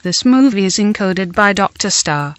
This movie is encoded by Dr. Star.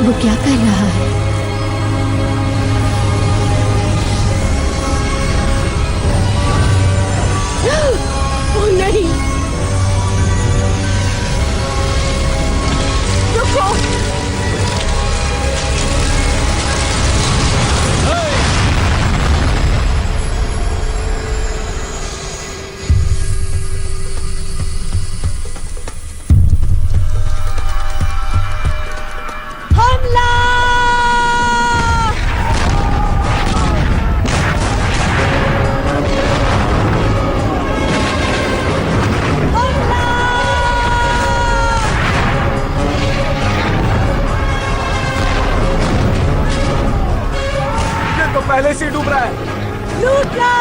वो क्या कर रहा है? ओह नहीं! रुको! पहले से डूब रहा है। लूट लो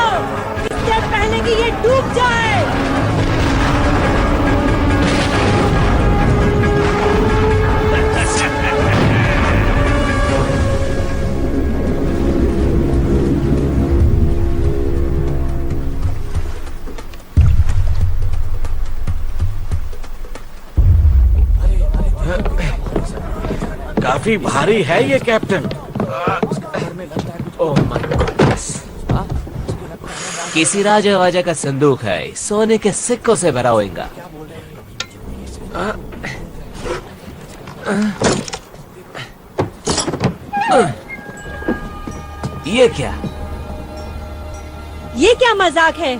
इससे पहले कि ये डूब जाए। काफी भारी है ये कैप्टन। किसी राजा वाजा का संदूक है, सोने के सिक्कों से भरा होगा। ये क्या? ये क्या मजाक है?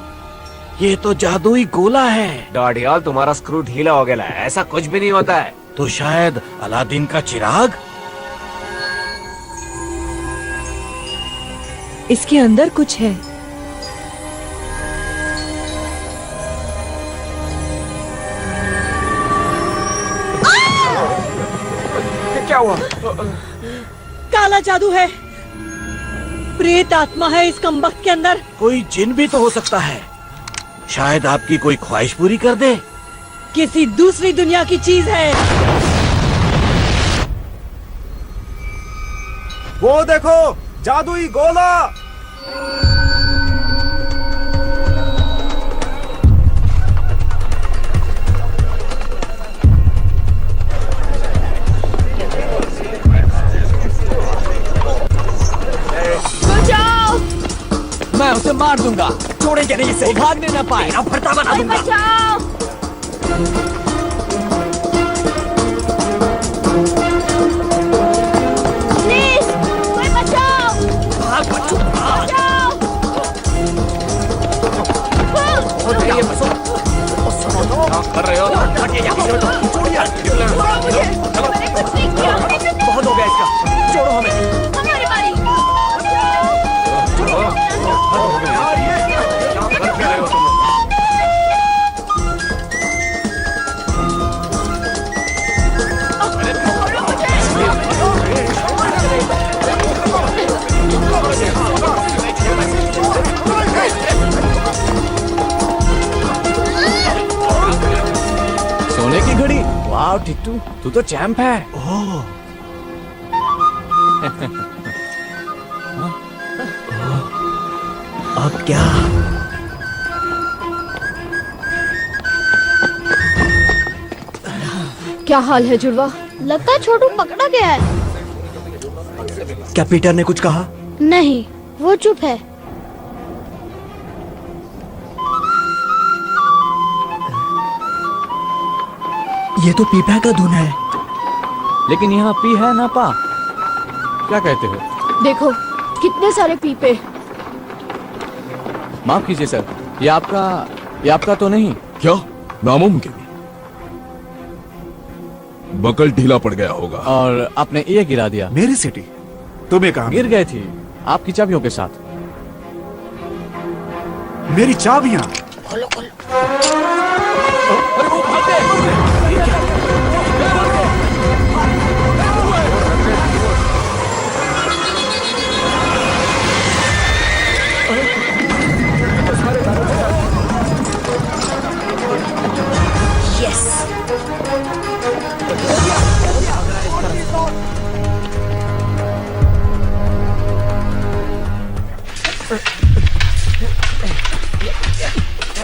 ये तो जादुई गोला है। डॉडियल, तुम्हारा स्क्रू ढीला हो गया है। ऐसा कुछ भी नहीं होता है। तो शायद अलादीन का चिराग। इसके अंदर कुछ है। क्या हुआ? काला जादू है। प्रेत आत्मा है इस कमबख्त के अंदर। कोई जिन भी तो हो सकता है। शायद आपकी कोई ख्वाहिश पूरी कर दे। किसी दूसरी दुनिया की चीज है। वो देखो, जादुई गोला। बचाओ! मैं उसे मार दूंगा। छोड़ेंगे नहीं इसे। वो भागने न पाए। अब भरता बना दूंगा। बचाओ! प्लीज, कोई बचाओ! भाग बच्चों, भाग। बचाओ! ये बसो। क्या कर रहे हो? हटिए यहाँ से। छोड़िए। चलो। मैंने कुछ नहीं किया। बहुत हो गया इसका। छोड़ो हमें। हमारी बारी। यार ये क्या कर रहे हो तुम? सोने की घड़ी। वाह टिट्टू, तू तो चैंप है। ओह। अब क्या? क्या हाल है जुड़वा? लगता है छोटू पकड़ा गया है। क्या पीटर ने कुछ कहा? नहीं, वो चुप है। ये तो पीपा का धुन है। लेकिन यहाँ पी है ना पा, क्या कहते हो? देखो कितने सारे पीपे। माफ कीजिए सर, ये आपका तो नहीं? क्या? नामुमकिन। बकल ढीला पड़ गया होगा। और आपने ये गिरा दिया? मेरी सिटी तुम्हें कहा? गिर गई थी आपकी चाबियों के साथ। मेरी चाबियां?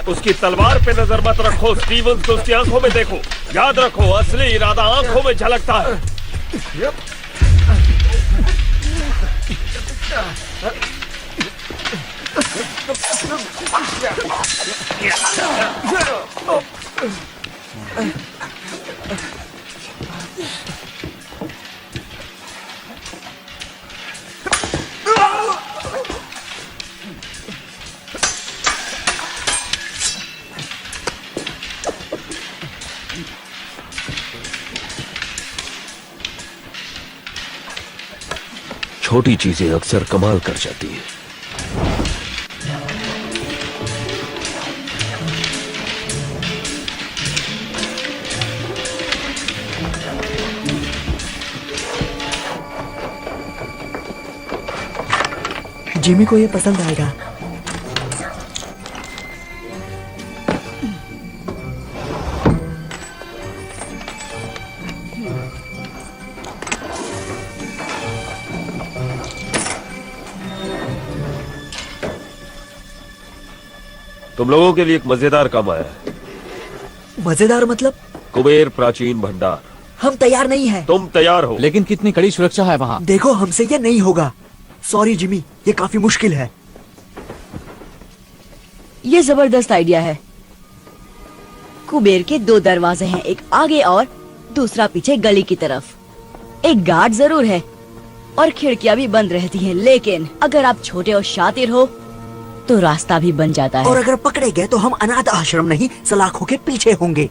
उसकी तलवार पे नजर मत रखो स्टीवंस, को उसकी आंखों में देखो। याद रखो असली इरादा आंखों में झलकता है। छोटी चीजें अक्सर कमाल कर जाती हैं। जिमी को ये पसंद आएगा। तुम लोगों के लिए एक मजेदार काम आया है। मजेदार मतलब? कुबेर प्राचीन भंडार। हम तैयार नहीं हैं। तुम तैयार हो? लेकिन कितनी कड़ी सुरक्षा है वहाँ। देखो हमसे ये नहीं होगा। सॉरी जिमी, ये काफी मुश्किल है। ये जबरदस्त आइडिया है। कुबेर के 2 दरवाजे हैं, एक आगे और दूसरा पीछे गली की तरफ। एक गार्ड जरूर है और खिड़कियां भी बंद रहती हैं, लेकिन अगर आप छोटे और शातिर हो तो रास्ता भी बन जाता है। और अगर पकड़े गए तो हम अनाथ आश्रम नहीं, सलाखों के पीछे होंगे।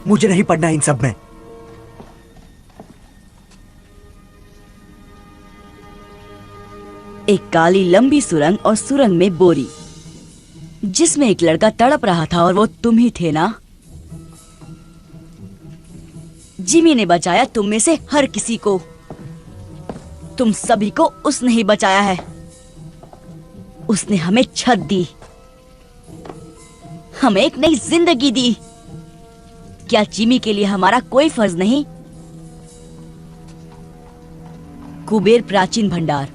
मुझे नहीं पढ़ना इन सब में। एक काली लंबी सुरंग और सुरंग में बोरी, जिसमें एक लड़का तड़प रहा था और वो तुम ही थे ना? जिमी ने बचाया तुम में से हर किसी को। तुम सभी को उसने ही बचाया है। उसने हमें छत दी, हमें एक नई जिंदगी दी। क्या जिमी के लिए हमारा कोई फर्ज नहीं? कुबेर प्राचीन भंडार,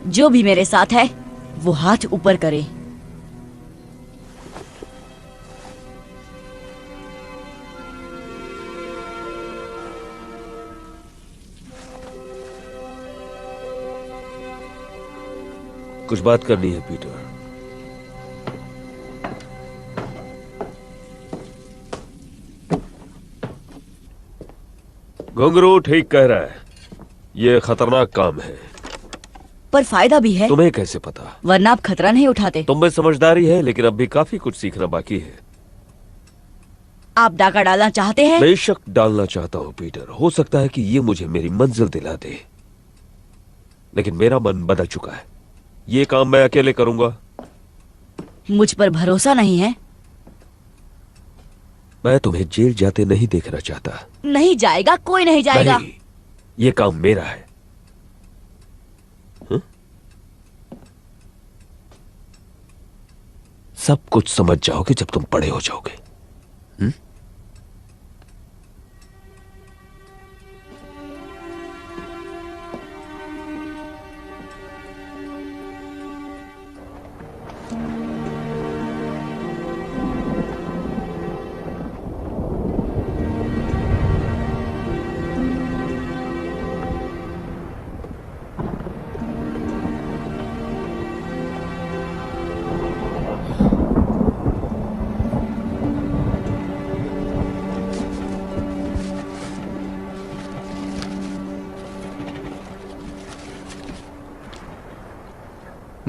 जो भी मेरे साथ है वो हाथ ऊपर करे। कुछ बात करनी है पीटर। घुंघरू ठीक कह रहा है, ये खतरनाक काम है। पर फायदा भी है। तुम्हें कैसे पता? वरना आप खतरा नहीं उठाते। तुम में समझदारी है, लेकिन अब भी काफी कुछ सीखना बाकी है। आप डाका डालना चाहते हैं? बेशक डालना चाहता हूं पीटर। हो सकता है कि ये मुझे मेरी मंजिल दिला दे, लेकिन मेरा मन बदल चुका है। ये काम मैं अकेले करूंगा। मुझ पर भरोसा नहीं है? मैं तुम्हें जेल जाते नहीं देखना चाहता। नहीं जाएगा, कोई नहीं जाएगा। नहीं, ये काम मेरा है। हुँ? सब कुछ समझ जाओगे जब तुम बड़े हो जाओगे। हुँ?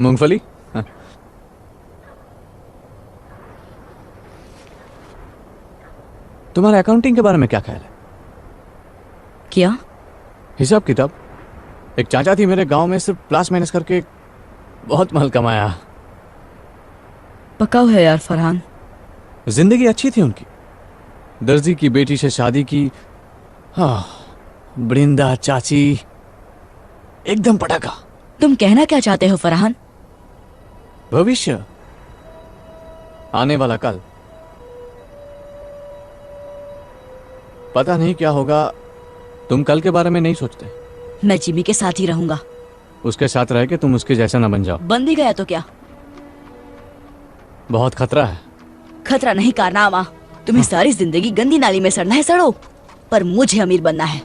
मूंगफली? हाँ। तुम्हारा अकाउंटिंग के बारे में क्या ख्याल है? क्या? हिसाब किताब। एक चाचा थी मेरे गांव में, सिर्फ प्लस माइनस करके बहुत माल कमाया। पकाओ है यार फरहान। जिंदगी अच्छी थी उनकी। दर्जी की बेटी से शादी की। हाँ, बृंदा चाची, एकदम पटाखा। तुम कहना क्या चाहते हो फरहान? भविष्य, आने वाला कल। पता नहीं क्या होगा। तुम कल के बारे में नहीं सोचते। मैं जिमी के साथ ही रहूंगा। उसके साथ रह के तुम उसके जैसा ना बन जाओ। बंद ही गया तो क्या? बहुत खतरा है। खतरा नहीं कारनामा। तुम्हें सारी जिंदगी गंदी नाली में सड़ना है, सड़ो, पर मुझे अमीर बनना है।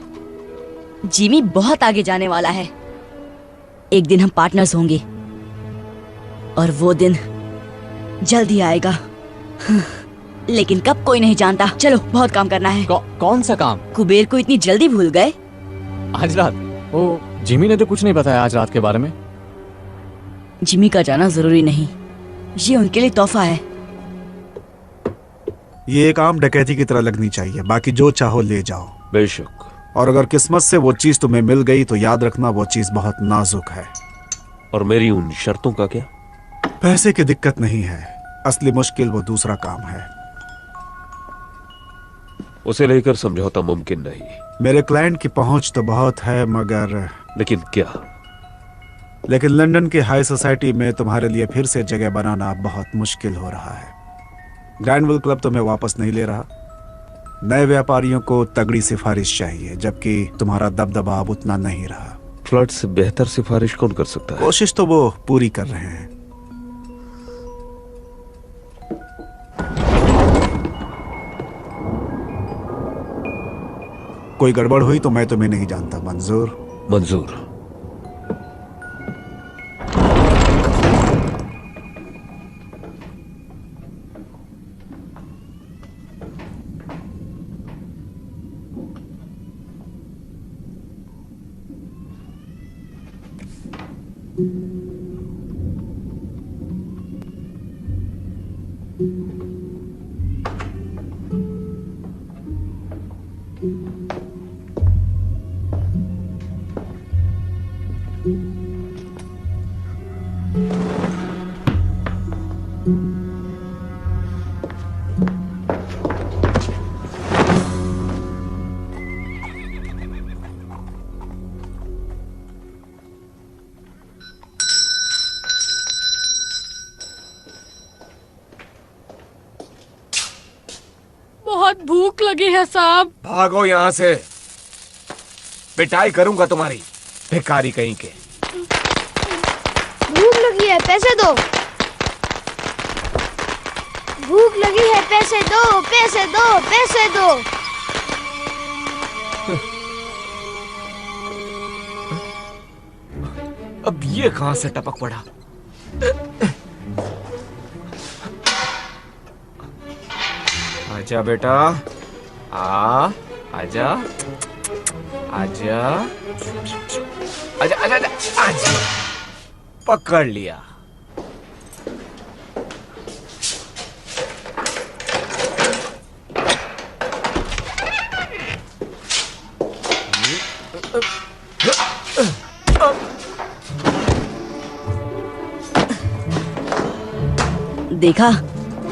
जिमी बहुत आगे जाने वाला है। एक दिन हम पार्टनर्स होंगे और वो दिन जल्द ही आएगा। लेकिन कब कोई नहीं जानता। चलो, बहुत काम करना है। कौन सा काम? कुबेर को इतनी जल्दी भूल गए? आज रात? ओ, जिमी ने तो कुछ नहीं बताया आज रात के बारे में। जिमी का जाना जरूरी नहीं, ये उनके लिए तोहफा है। ये एक आम डकैती की तरह लगनी चाहिए। बाकी जो चाहो ले जाओ। बेशक। और अगर किस्मत से वो चीज तुम्हें मिल गई तो याद रखना वो चीज बहुत नाजुक है। और मेरी उन शर्तों का क्या? पैसे की दिक्कत नहीं है, असली मुश्किल वो दूसरा काम है। उसे लेकर समझौता मुमकिन नहीं। मेरे क्लाइंट की पहुंच तो बहुत है, मगर लेकिन क्या? लेकिन लंदन की हाई सोसाइटी में तुम्हारे लिए फिर से जगह बनाना बहुत मुश्किल हो रहा है। ग्रैंडविल क्लब तुम्हें वापस नहीं ले रहा। नए व्यापारियों को तगड़ी सिफारिश चाहिए, जबकि तुम्हारा दबदबा अब उतना नहीं रहा। फ्लड से बेहतर सिफारिश कौन कर सकता है? कोशिश तो वो पूरी कर रहे हैं। कोई गड़बड़ हुई तो मैं तुम्हें नहीं जानता। मंजूर? मंजूर। बहुत भूख लगी है साहब। भागो यहाँ से, पिटाई करूंगा तुम्हारी, भिखारी कहीं के। भूख लगी है, पैसे दो। भूख लगी है, पैसे दो, पैसे दो, पैसे दो। अब ये कहां से टपक पड़ा? आजा बेटा, आजा, आजा, आजा, आजा, आजा, आजा। पकड़ लिया। देखा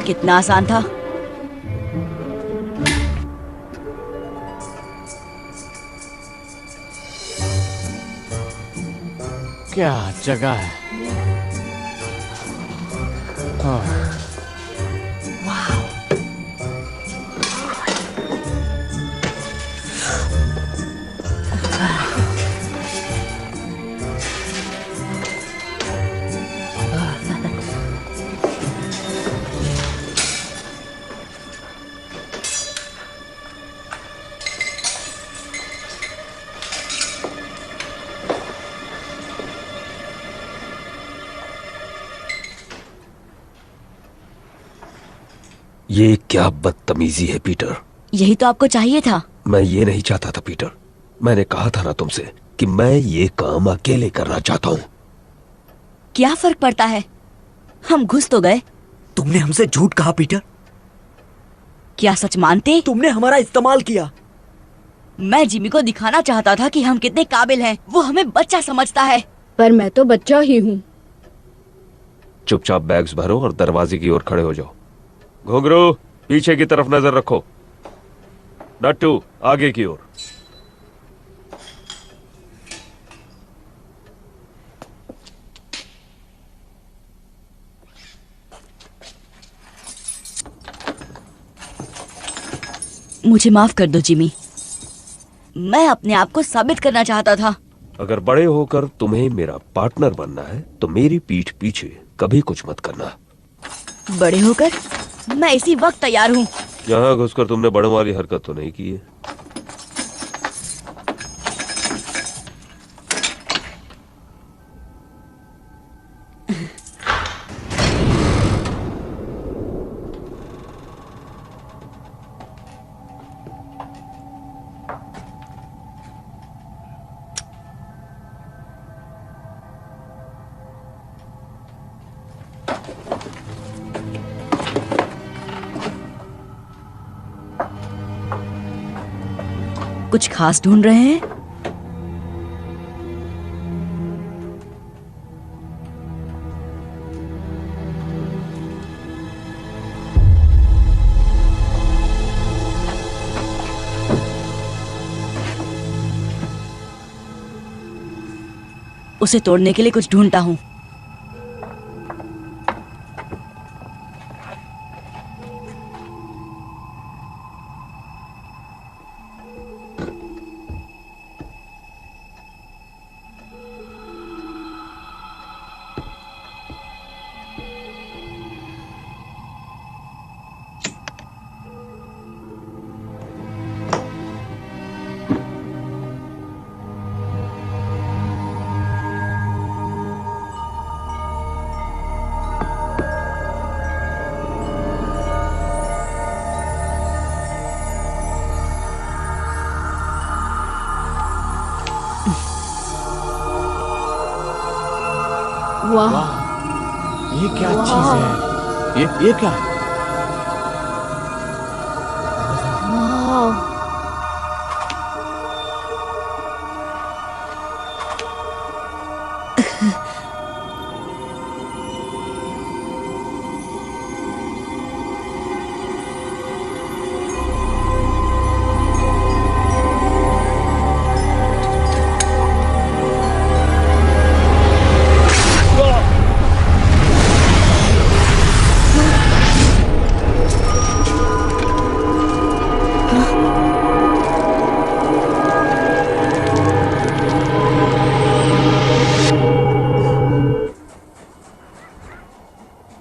कितना आसान था। क्या जगह है। ये क्या बदतमीजी है पीटर। यही तो आपको चाहिए था। मैं ये नहीं चाहता था पीटर। मैंने कहा था ना तुमसे कि मैं ये काम अकेले करना चाहता हूं। क्या फर्क पड़ता है, हम घुस तो गए। तुमने हमसे झूठ कहा पीटर। क्या सच मानते? तुमने हमारा इस्तेमाल किया। मैं जिमी को दिखाना चाहता था कि हम कितने काबिल हैं। वो हमें बच्चा समझता है। पर मैं तो बच्चा ही हूँ। चुपचाप बैग्स भरो और दरवाजे की ओर खड़े हो जाओ। घुंघरू, पीछे की तरफ नजर रखो। नट्टू, आगे की ओर। मुझे माफ कर दो जिमी, मैं अपने आप को साबित करना चाहता था। अगर बड़े होकर तुम्हें मेरा पार्टनर बनना है तो मेरी पीठ पीछे कभी कुछ मत करना। बड़े होकर मैं इसी वक्त तैयार हूँ। यहाँ घुसकर तुमने बड़ों वाली हरकत तो नहीं की है? कुछ खास ढूंढ रहे हैं? उसे तोड़ने के लिए कुछ ढूंढता हूं। वाह, ये क्या चीज है? ये क्या? वाह,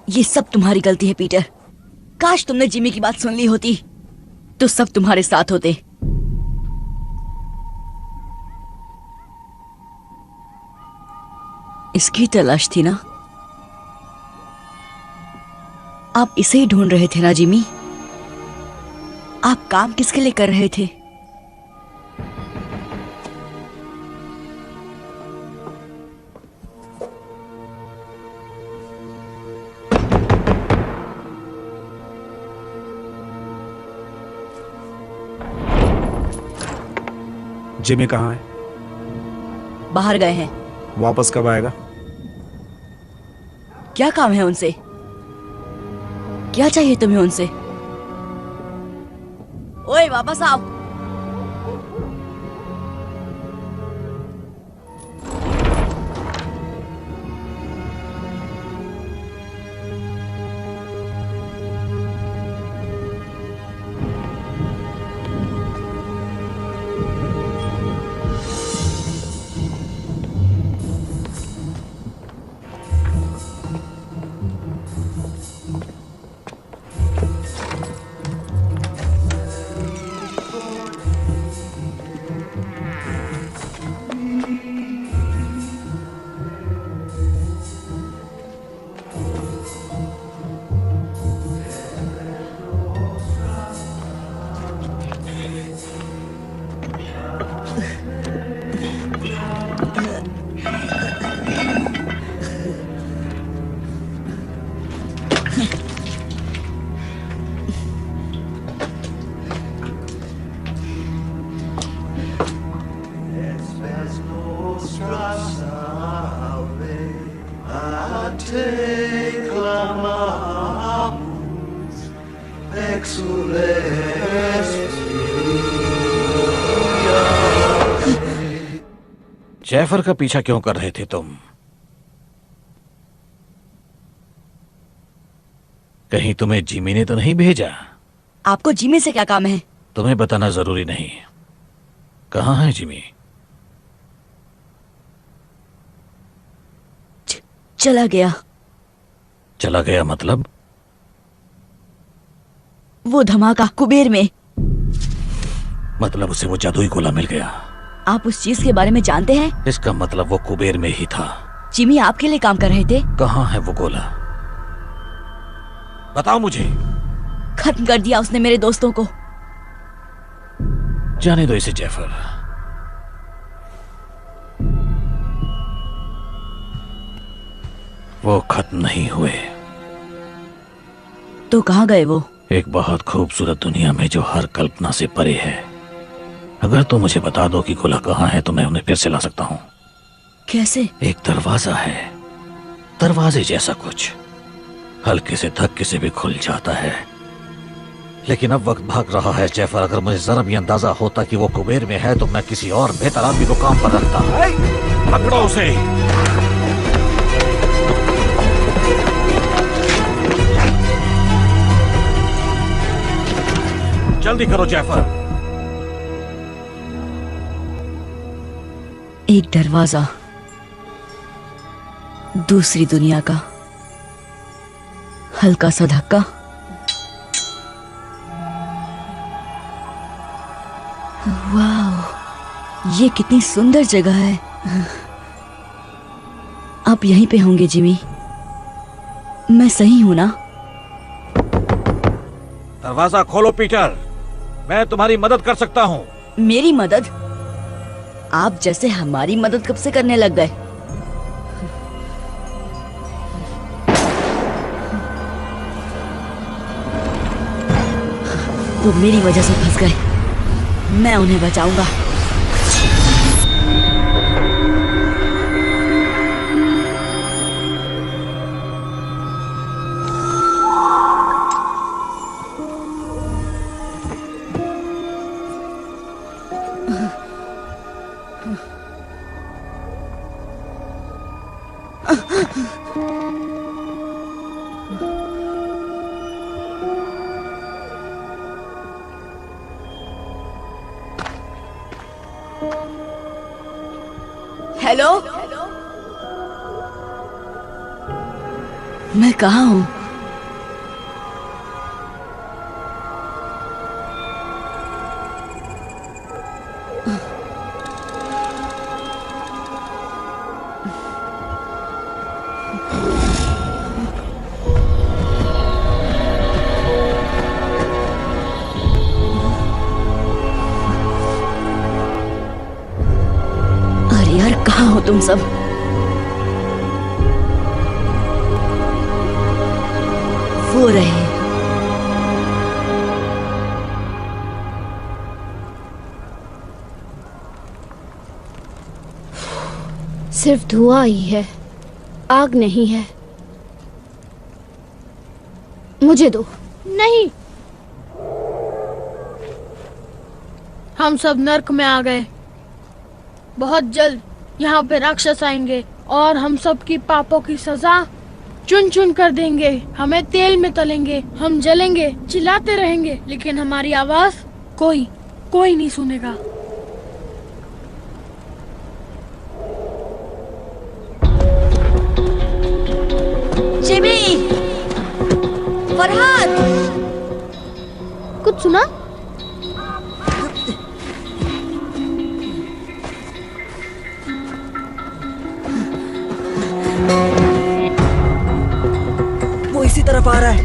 ये सब तुम्हारी गलती है पीटर। काश तुमने जिमी की बात सुन ली होती तो सब तुम्हारे साथ होते। इसकी तलाश थी ना? आप इसे ही ढूंढ रहे थे ना जिमी? आप काम किसके लिए कर रहे थे? जिमी कहाँ है? बाहर गए हैं। वापस कब आएगा? क्या काम है उनसे? क्या चाहिए तुम्हें उनसे? ओए वापस आओ। जैफर का पीछा क्यों कर रहे थे तुम? कहीं तुम्हें जिमी ने तो नहीं भेजा? आपको जिमी से क्या काम है? तुम्हें बताना जरूरी नहीं। कहाँ है जिमी? चला गया। चला गया मतलब? वो धमाका कुबेर में। मतलब उसे वो जादुई गोला मिल गया। आप उस चीज के बारे में जानते हैं? इसका मतलब वो कुबेर में ही था। जिमी आपके लिए काम कर रहे थे। कहाँ है वो गोला? बताओ मुझे। खत्म कर दिया उसने मेरे दोस्तों को। जाने दो इसे जैफर। वो खत्म नहीं हुए। तो कहाँ गए वो? एक बहुत खूबसूरत दुनिया में जो हर कल्पना से परे है। अगर तुम मुझे बता दो कि गोला कहाँ है तो मैं उन्हें फिर से ला सकता हूँ। कैसे? एक दरवाजा है, दरवाजे जैसा कुछ, हल्के से धक्के से भी खुल जाता है। लेकिन अब वक्त भाग रहा है जैफर। अगर मुझे जरा भी अंदाजा होता कि वो कुबेर में है तो मैं किसी और बेहतर आदमी को काम पर रखता। पकड़ो उसे। जल्दी करो जैफर। एक दरवाजा, दूसरी दुनिया का, हल्का सा धक्का। वाह, ये कितनी सुंदर जगह है। आप यहीं पे होंगे जिमी? मैं सही हूं ना? दरवाजा खोलो पीटर, मैं तुम्हारी मदद कर सकता हूँ। मेरी मदद? आप जैसे हमारी मदद कब से करने लग गए? वो मेरी वजह से फंस गए। मैं उन्हें बचाऊंगा। हेलो, मैं कहाँ हूँ? अरे यार, कहाँ हो तुम सब? वो रहे। सिर्फ धुआं ही है, आग नहीं है। मुझे दो। नहीं, हम सब नर्क में आ गए। बहुत जल्द यहाँ पे राक्षस आएंगे और हम सब की पापों की सजा चुन चुन कर देंगे। हमें तेल में तलेंगे, हम जलेंगे, चिल्लाते रहेंगे, लेकिन हमारी आवाज कोई नहीं सुनेगा। जिमी, फरहाद, कुछ सुना? वो इसी तरफ आ रहा है।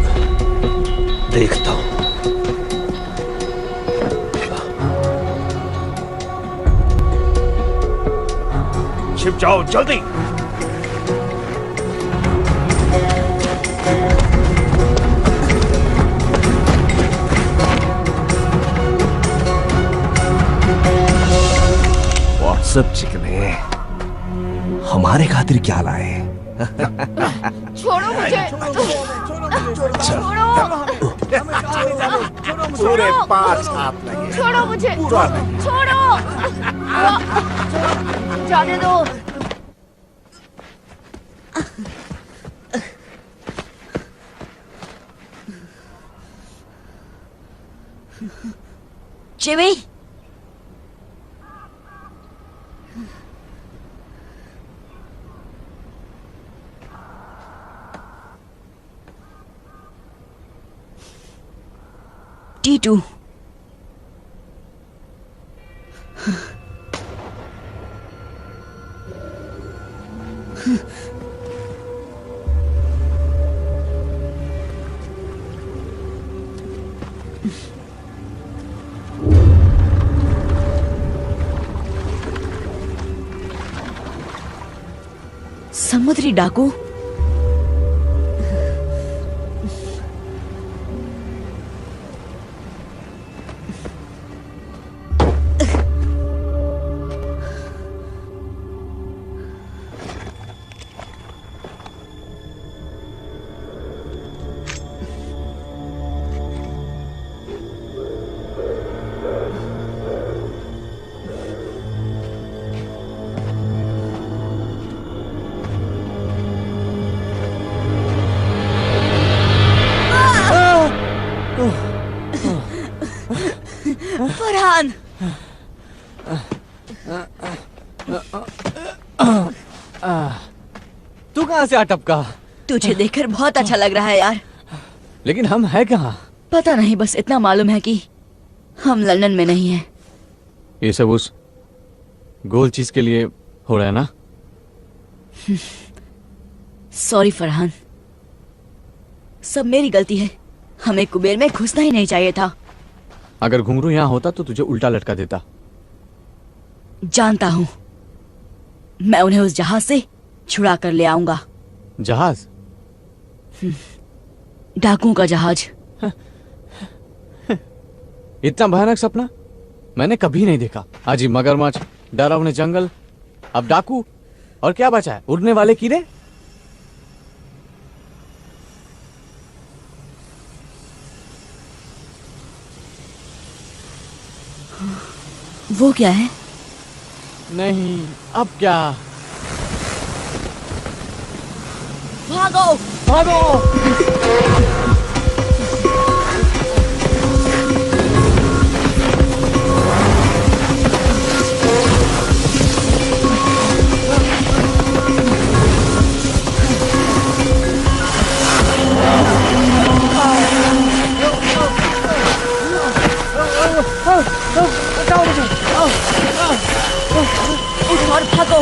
देखता हूं। छिप जाओ जल्दी। व्हाट्सएप चिकने, हमारे खातिर क्या लाए? छोड़ो मुझे। छोड़ो। पूरे 5 हाथ लगे। छोड़ो मुझे। छोड़ो। जाने दो। Jimmy, T2। समुद्री डाकू। फरहान, तू कहाँ से आ टपका? तुझे देखकर बहुत अच्छा लग रहा है यार। लेकिन हम है कहाँ? पता नहीं, बस इतना मालूम है कि हम लंदन में नहीं हैं। ये सब उस गोल चीज के लिए हो रहा है ना? सॉरी फरहान, सब मेरी गलती है। हमें कुबेर में घुसना ही नहीं चाहिए था। अगर घुंघरू यहाँ होता तो तुझे उल्टा लटका देता। जानता हूं, मैं उन्हें उस जहाज से छुड़ा कर ले आऊंगा। जहाज? डाकुओं का जहाज। इतना भयानक सपना मैंने कभी नहीं देखा। अजीब मगरमच्छ, डरावने जंगल, अब डाकू, और क्या बचा है? उड़ने वाले कीड़े। वो क्या है? नहीं, अब क्या? भागो भागो! उठ और भागो।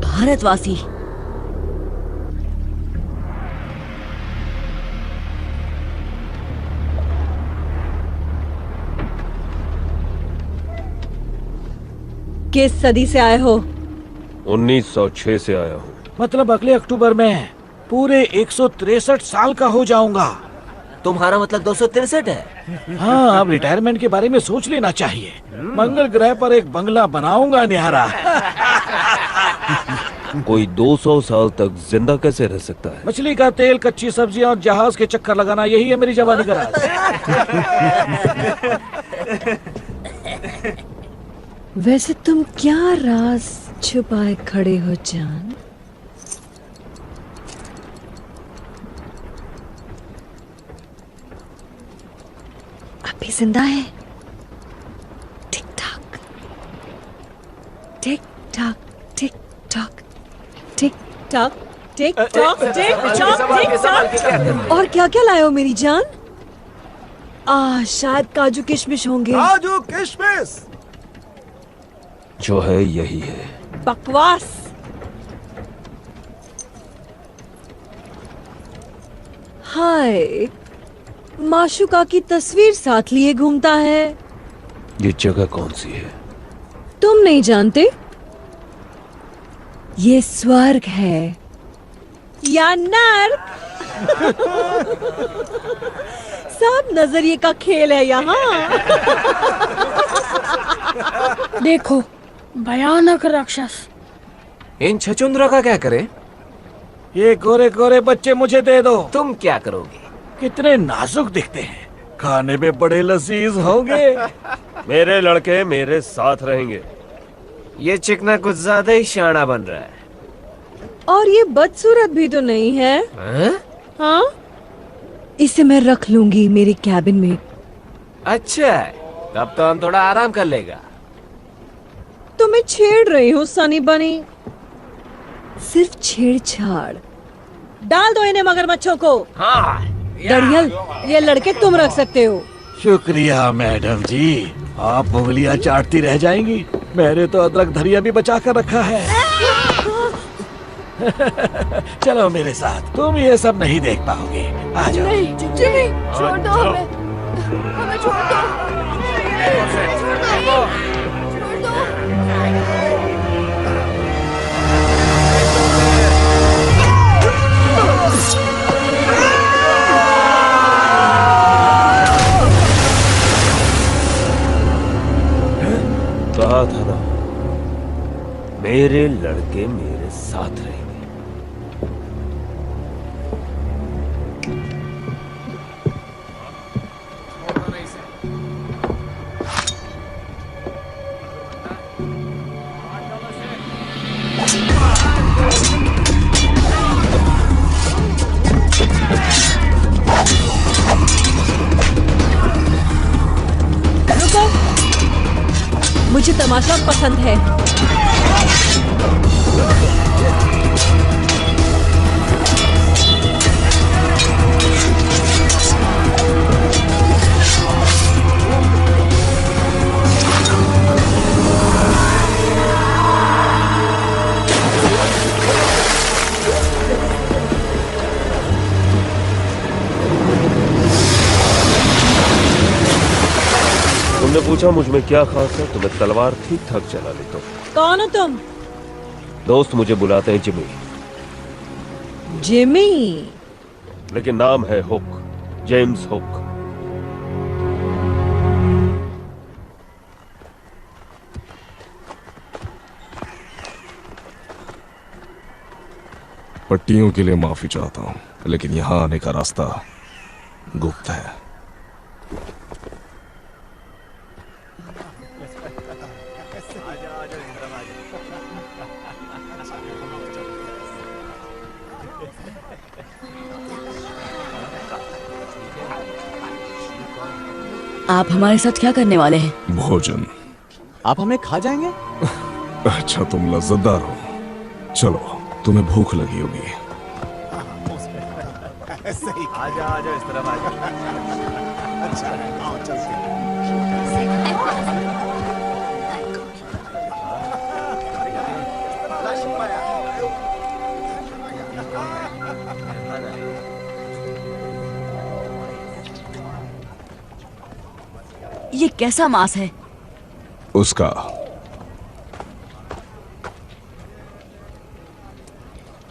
भारतवासी। किस सदी से आए हो? 1906 से आया हूँ। मतलब अगले अक्टूबर में पूरे 163 साल का हो जाऊंगा। तुम्हारा मतलब 263 है? हाँ, अब रिटायरमेंट के बारे में सोच लेना चाहिए। मंगल ग्रह पर एक बंगला बनाऊंगा न्यारा। कोई 200 साल तक जिंदा कैसे रह सकता है? मछली का तेल, कच्ची सब्जियां और जहाज के चक्कर लगाना, यही है मेरी जवानी का राज। वैसे तुम क्या राज छुपाए खड़े हो जान? अभी जिंदा है? टिक टाक टिक टाक टिक टाक टिक टाक टिक टाक टिक टाक टिक टाक। और क्या क्या लाए हो मेरी जान? शायद काजू किशमिश होंगे। काजू किशमिश? जो है यही है। बकवास। हाय, माशुका की तस्वीर साथ लिए घूमता है। ये जगह कौन सी है? तुम नहीं जानते? ये स्वर्ग है या नर्क। सब नजरिए का खेल है यहाँ। देखो, भयानक राक्षस। इन छचुंद्रों का क्या करें? ये गोरे गोरे बच्चे मुझे दे दो। तुम क्या करोगे? कितने नाजुक दिखते हैं, खाने में बड़े लजीज होंगे। मेरे लड़के मेरे साथ रहेंगे। ये चिकना कुछ ज्यादा ही शाना बन रहा है। और ये बदसूरत भी तो नहीं है। हाँ? इसे मैं रख लूंगी मेरे कैबिन में। अच्छा, तब तो हम थोड़ा आराम कर लेगा। तो मैं छेड़ रही हूँ सनी बनी। सिर्फ छेड़छाड़। डाल दो इन्हें मगरमच्छों को। हाँ। दरियल, ये लड़के तुम रख सकते हो। शुक्रिया मैडम जी, आप उंगलियां चाटती रह जाएंगी। मैंने तो अदरक धरिया भी बचा कर रखा है। चलो मेरे साथ, तुम ये सब नहीं देख पाओगे। आ जाओ। नहीं, जिमी, छोड़ दो हमें। हमें छोड़ दो। छोड़ दो। कहा था ना, मेरे लड़के मेरे साथ रहेंगे। रुको, मुझे तमाशा पसंद है। तुमने पूछा मुझ में क्या खास है, तो मैं तलवार ठीक ठाक चला लेता हूँ। कौन हो तुम? दोस्त मुझे बुलाते हैं जिमी, जिमी? लेकिन नाम है हुक, जेम्स हुक। पट्टियों के लिए माफी चाहता हूँ, लेकिन यहाँ आने का रास्ता गुप्त है। आप हमारे साथ क्या करने वाले हैं? भोजन। आप हमें खा जाएंगे? अच्छा, तुम लज्जतदार हो। चलो, तुम्हें भूख लगी होगी। आजा आजा, इस तरफ आजा। अच्छा, आओ चलते हैं। ये कैसा मांस है? उसका।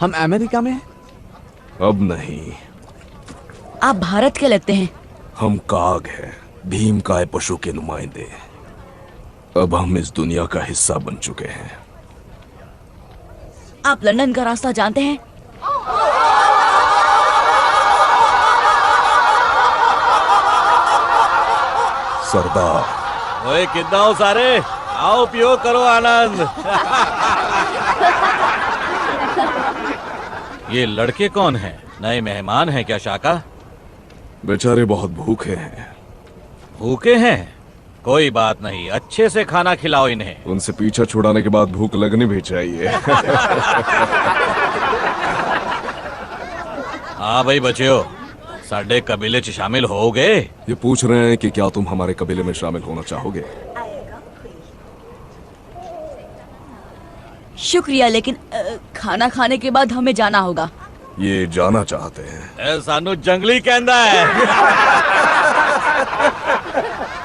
हम अमेरिका में हैं? अब नहीं। आप भारत के लगते हैं। हम काग हैं, भीम काय पशु के नुमाइंदे। अब हम इस दुनिया का हिस्सा बन चुके हैं। आप लंदन का रास्ता जानते हैं? सरदार। ओए कितना हो सारे, आओ पियो करो आनंद। ये लड़के कौन हैं? नए मेहमान हैं क्या शाका? बेचारे बहुत भूखे हैं। भूखे हैं? कोई बात नहीं, अच्छे से खाना खिलाओ इन्हें। उनसे पीछा छुड़ाने के बाद भूख लगनी भी चाहिए। हाँ भाई बच्चों, साडे कबीले च शामिल हो गए? ये पूछ रहे हैं कि क्या तुम हमारे कबीले में शामिल होना चाहोगे? शुक्रिया, लेकिन खाना खाने के बाद हमें जाना होगा। ये जाना चाहते हैं। सानू जंगली कहना है।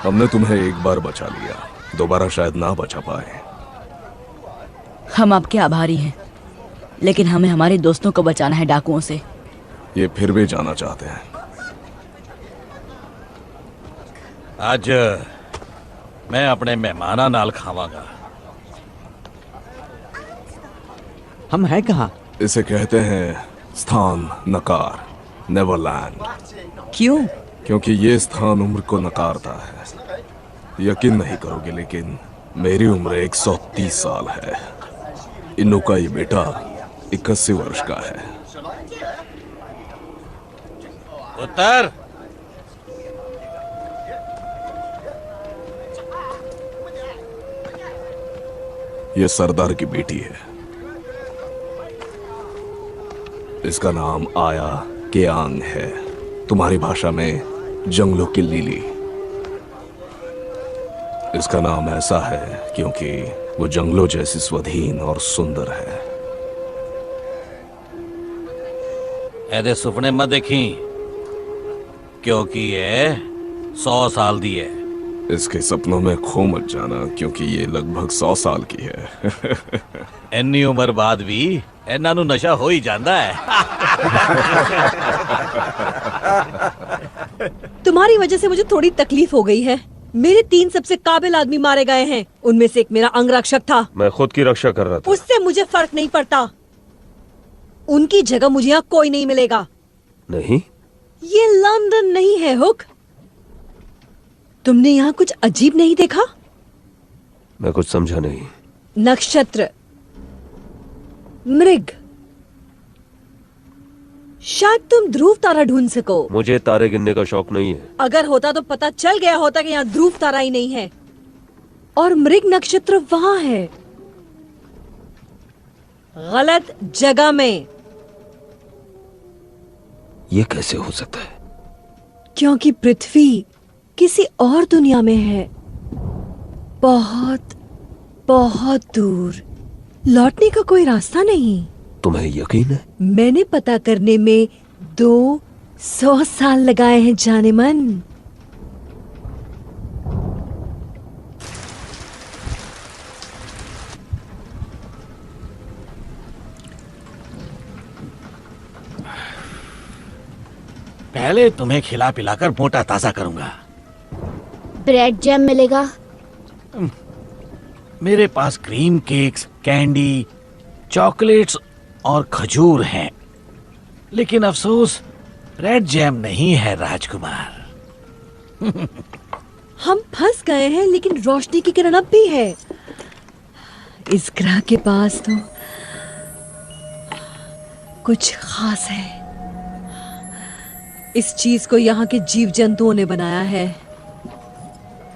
हमने तुम्हें एक बार बचा लिया, दोबारा शायद ना बचा पाए। हम आपके आभारी हैं, लेकिन हमें हमारे दोस्तों को बचाना है डाकुओं से। ये फिर भी जाना चाहते हैं। आज मैं अपने मेहमाना नाल खावांगा। हम हैं कहाँ? इसे कहते हैं स्थान नकार, नेवरलैंड। क्यों? क्योंकि ये स्थान उम्र को नकारता है। यकीन नहीं करोगे, लेकिन मेरी उम्र 130 साल है। इन्नू का ये बेटा 81 वर्ष का है। उत्तर ये सरदार की बेटी है। इसका नाम आया केआंग है, तुम्हारी भाषा में जंगलों की लिली। इसका नाम ऐसा है क्योंकि वो जंगलों जैसी स्वाधीन और सुंदर है। ऐदे सुपने मत देखी, क्योंकि ये 100 साल दी है। इसके सपनों में खो मत जाना, क्योंकि ये लगभग 100 साल की है। इन्नी उम्र बाद भी इन्हां नू नशा हो ही जाता है। तुम्हारी वजह से मुझे थोड़ी तकलीफ हो गई है। मेरे 3 सबसे काबिल आदमी मारे गए हैं। उनमें से एक मेरा अंगरक्षक था। मैं खुद की रक्षा कर रहा था। उससे मुझे फर्क नहीं पड़ता। उनकी जगह मुझे यहाँ कोई नहीं मिलेगा। नहीं, ये लंदन नहीं है हुक। तुमने यहाँ कुछ अजीब नहीं देखा? मैं कुछ समझा नहीं। नक्षत्र, मृग, शायद तुम ध्रुव तारा ढूंढ सको। मुझे तारे गिनने का शौक नहीं है। अगर होता तो पता चल गया होता कि यहाँ ध्रुव तारा ही नहीं है, और मृग नक्षत्र वहां है, गलत जगह में। ये कैसे हो सकता है? क्योंकि पृथ्वी किसी और दुनिया में है, बहुत बहुत दूर। लौटने का कोई रास्ता नहीं। तुम्हें यकीन है? मैंने पता करने में 200 साल लगाए हैं जाने मन। पहले तुम्हें खिला पिलाकर मोटा ताजा करूंगा। ब्रेड जैम मिलेगा? मेरे पास क्रीम केक्स, कैंडी, चॉकलेट्स और खजूर हैं, लेकिन अफसोस रेड जैम नहीं है राजकुमार। हम फंस गए हैं, लेकिन रोशनी की किरण अब भी है। इस ग्रह के पास तो कुछ खास है। इस चीज को यहाँ के जीव जंतुओं ने बनाया है,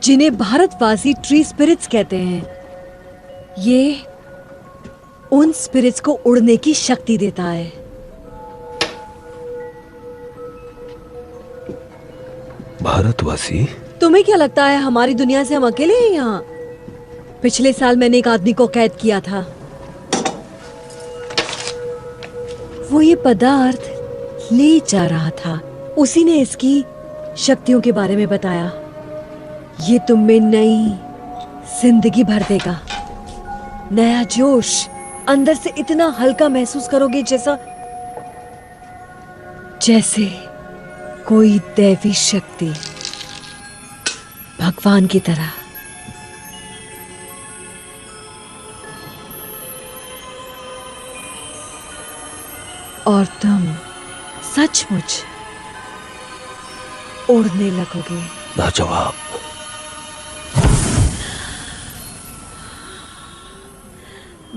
जिन्हें भारतवासी ट्री स्पिरिट्स कहते हैं। ये उन स्पिरिट्स को उड़ने की शक्ति देता है। भारतवासी? तुम्हें क्या लगता है हमारी दुनिया से हम अकेले हैं यहाँ? पिछले साल मैंने एक आदमी को कैद किया था। वो ये पदार्थ ले जा रहा था। उसी ने इसकी शक्तियों के बारे में बताया। ये तुम में नई जिंदगी भर देगा, नया जोश। अंदर से इतना हल्का महसूस करोगे जैसे कोई दैवी शक्ति, भगवान की तरह। और तुम सचमुच उड़ने लगोगे। लाजवाब।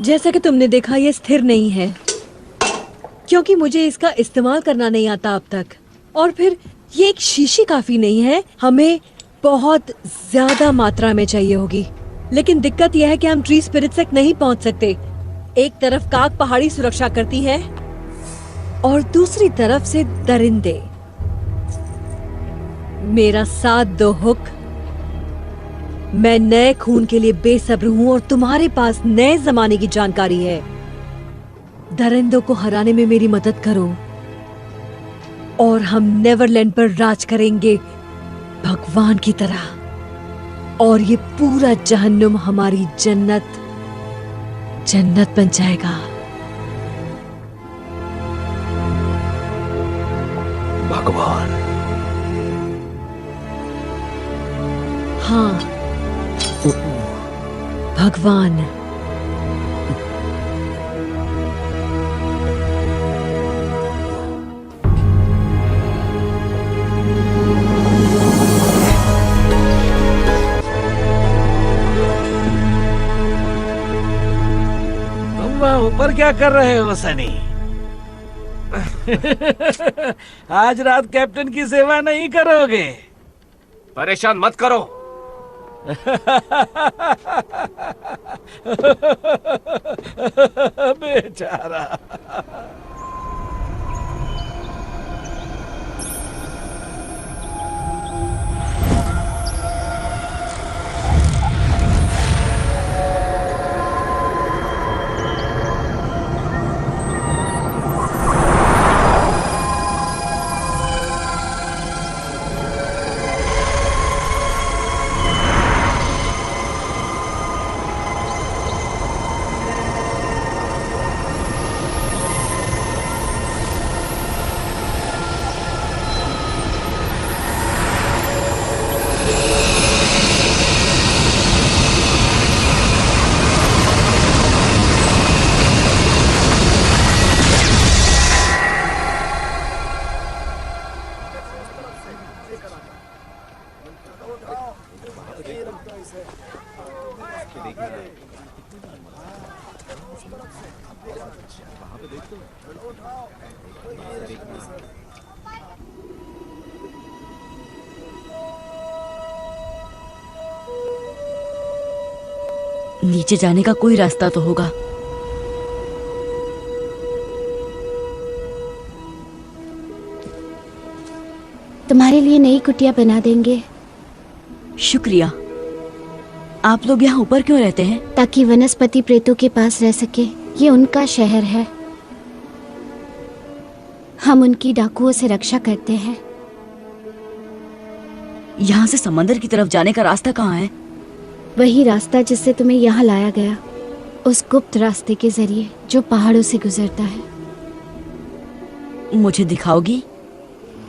जैसा कि तुमने देखा, ये स्थिर नहीं है, क्योंकि मुझे इसका इस्तेमाल करना नहीं आता अब तक। और फिर ये एक शीशी काफी नहीं है, हमें बहुत ज्यादा मात्रा में चाहिए होगी। लेकिन दिक्कत यह है कि हम ट्री स्पिरिट तक नहीं पहुंच सकते। एक तरफ काग पहाड़ी सुरक्षा करती है और दूसरी तरफ से दरिंदे। मेरा साथ दो हुक। मैं नए खून के लिए बेसब्र हूँ और तुम्हारे पास नए जमाने की जानकारी है। दरिंदों को हराने में मेरी मदद करो और हम नेवरलैंड पर राज करेंगे भगवान की तरह, और ये पूरा जहन्नुम हमारी जन्नत बन जाएगा। भगवान? हाँ, भगवान। ऊपर क्या कर रहे हो सनी? आज रात कैप्टन की सेवा नहीं करोगे? परेशान मत करो। बेचारा। नीचे जाने का कोई रास्ता तो होगा। तुम्हारे लिए नई कुटिया बना देंगे। शुक्रिया। आप लोग यहाँ ऊपर क्यों रहते हैं? ताकि वनस्पति प्रेतों के पास रह सके। ये उनका शहर है, हम उनकी डाकुओं से रक्षा करते हैं। यहाँ से समंदर की तरफ जाने का रास्ता कहाँ है? वही रास्ता जिससे तुम्हें यहाँ लाया गया, उस गुप्त रास्ते के जरिए जो पहाड़ों से गुजरता है। मुझे दिखाओगी?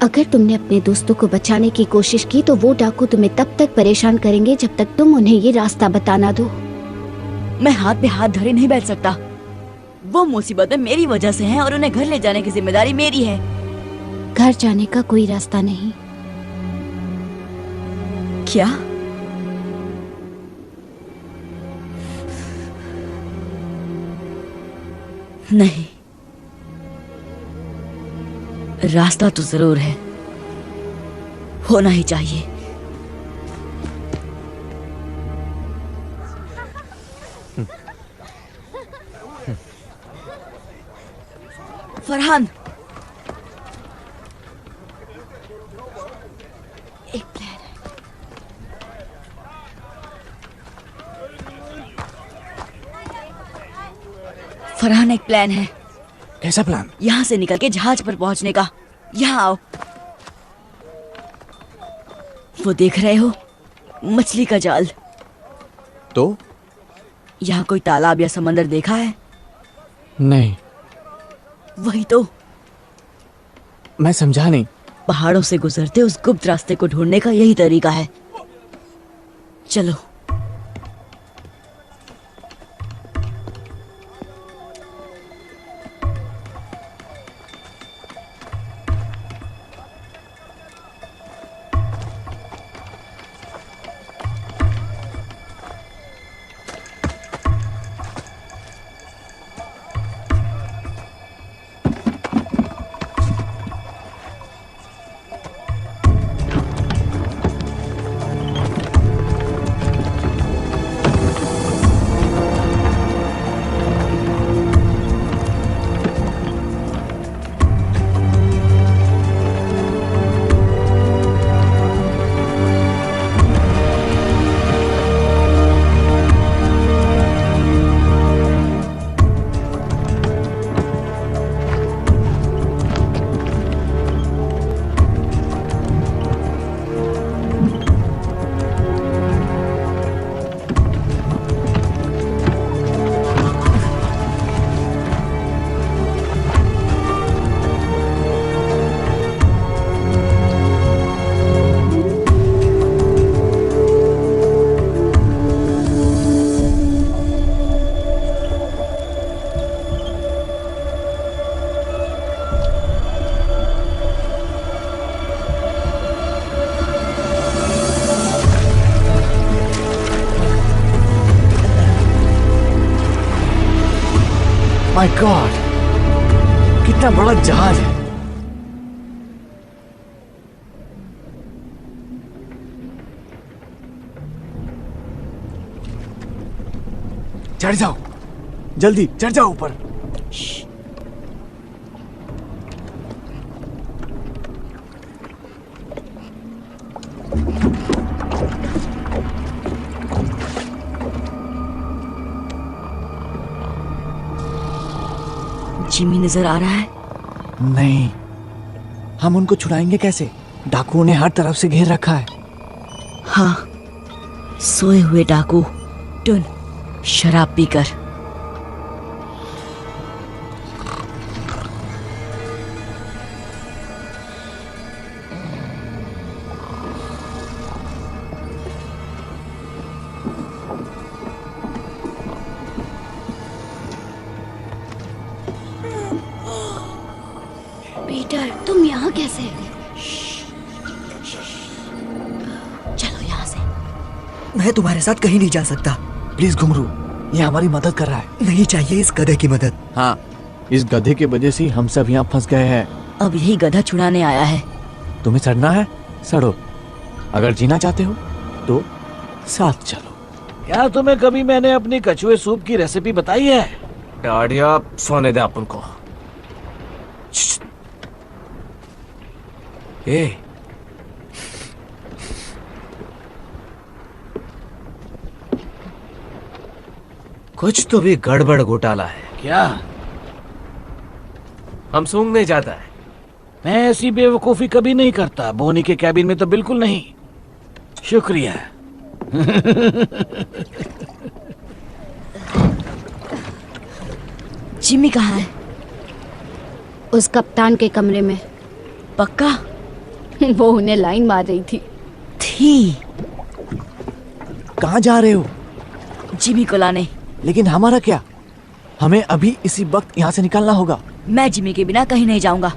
अगर तुमने अपने दोस्तों को बचाने की कोशिश की तो वो डाकू तुम्हें तब तक परेशान करेंगे जब तक तुम उन्हें ये रास्ता बताना दो। मैं हाथ पे हाथ धरे नहीं बैठ सकता। वो मुसीबतें मेरी वजह से हैं और उन्हें घर ले जाने की जिम्मेदारी मेरी है। घर जाने का कोई रास्ता नहीं। क्या? नहीं, रास्ता तो जरूर है, होना ही चाहिए। फरहान, एक प्लान है। फरहान, एक प्लान है। कैसा प्लान? यहाँ से निकल के जहाज पर पहुंचने का। यहाँ आओ। वो देख रहे हो, मछली का जाल। तो यहाँ कोई तालाब या समंदर देखा है? नहीं। वही तो। मैं समझा नहीं। पहाड़ों से गुजरते उस गुप्त रास्ते को ढूंढने का यही तरीका है। चलो। माय गॉड, कितना बड़ा जहाज है। चढ़ जाओ, जल्दी चढ़ जाओ ऊपर। जिमी नजर आ रहा है? नहीं, हम उनको छुड़ाएंगे कैसे? डाकुओं ने हर तरफ से घेर रखा है। हाँ, सोए हुए डाकू। टुन, शराब पीकर। पीटर, तुम यहाँ कैसे? चलो यहाँ से। मैं तुम्हारे साथ कहीं नहीं जा सकता। प्लीज घुंघरू, ये हमारी मदद कर रहा है। नहीं चाहिए इस गधे की मदद। हाँ, इस गधे की वजह से हम सब यहाँ फंस गए हैं। अब यही गधा छुड़ाने आया है। तुम्हें सड़ना है, सड़ो। अगर जीना चाहते हो तो साथ चलो। क्या तुम्हें कभी मैंने अपनी कछुए सूप की रेसिपी बताई है? डाडिया, सोने दे अपन को। ए, कुछ तो भी गड़बड़ घोटाला है। क्या? हम सूंघने जाता है। मैं ऐसी बेवकूफी कभी नहीं करता। बोनी के कैबिन में तो बिल्कुल नहीं। शुक्रिया। जिमी कहाँ है? उस कप्तान के कमरे में। पक्का? वो उन्हें लाइन मार रही थी। कहाँ जा रहे हो? जिमी को लाने। लेकिन हमारा क्या? हमें अभी इसी वक्त यहाँ से निकलना होगा। मैं जिमी के बिना कहीं नहीं जाऊंगा।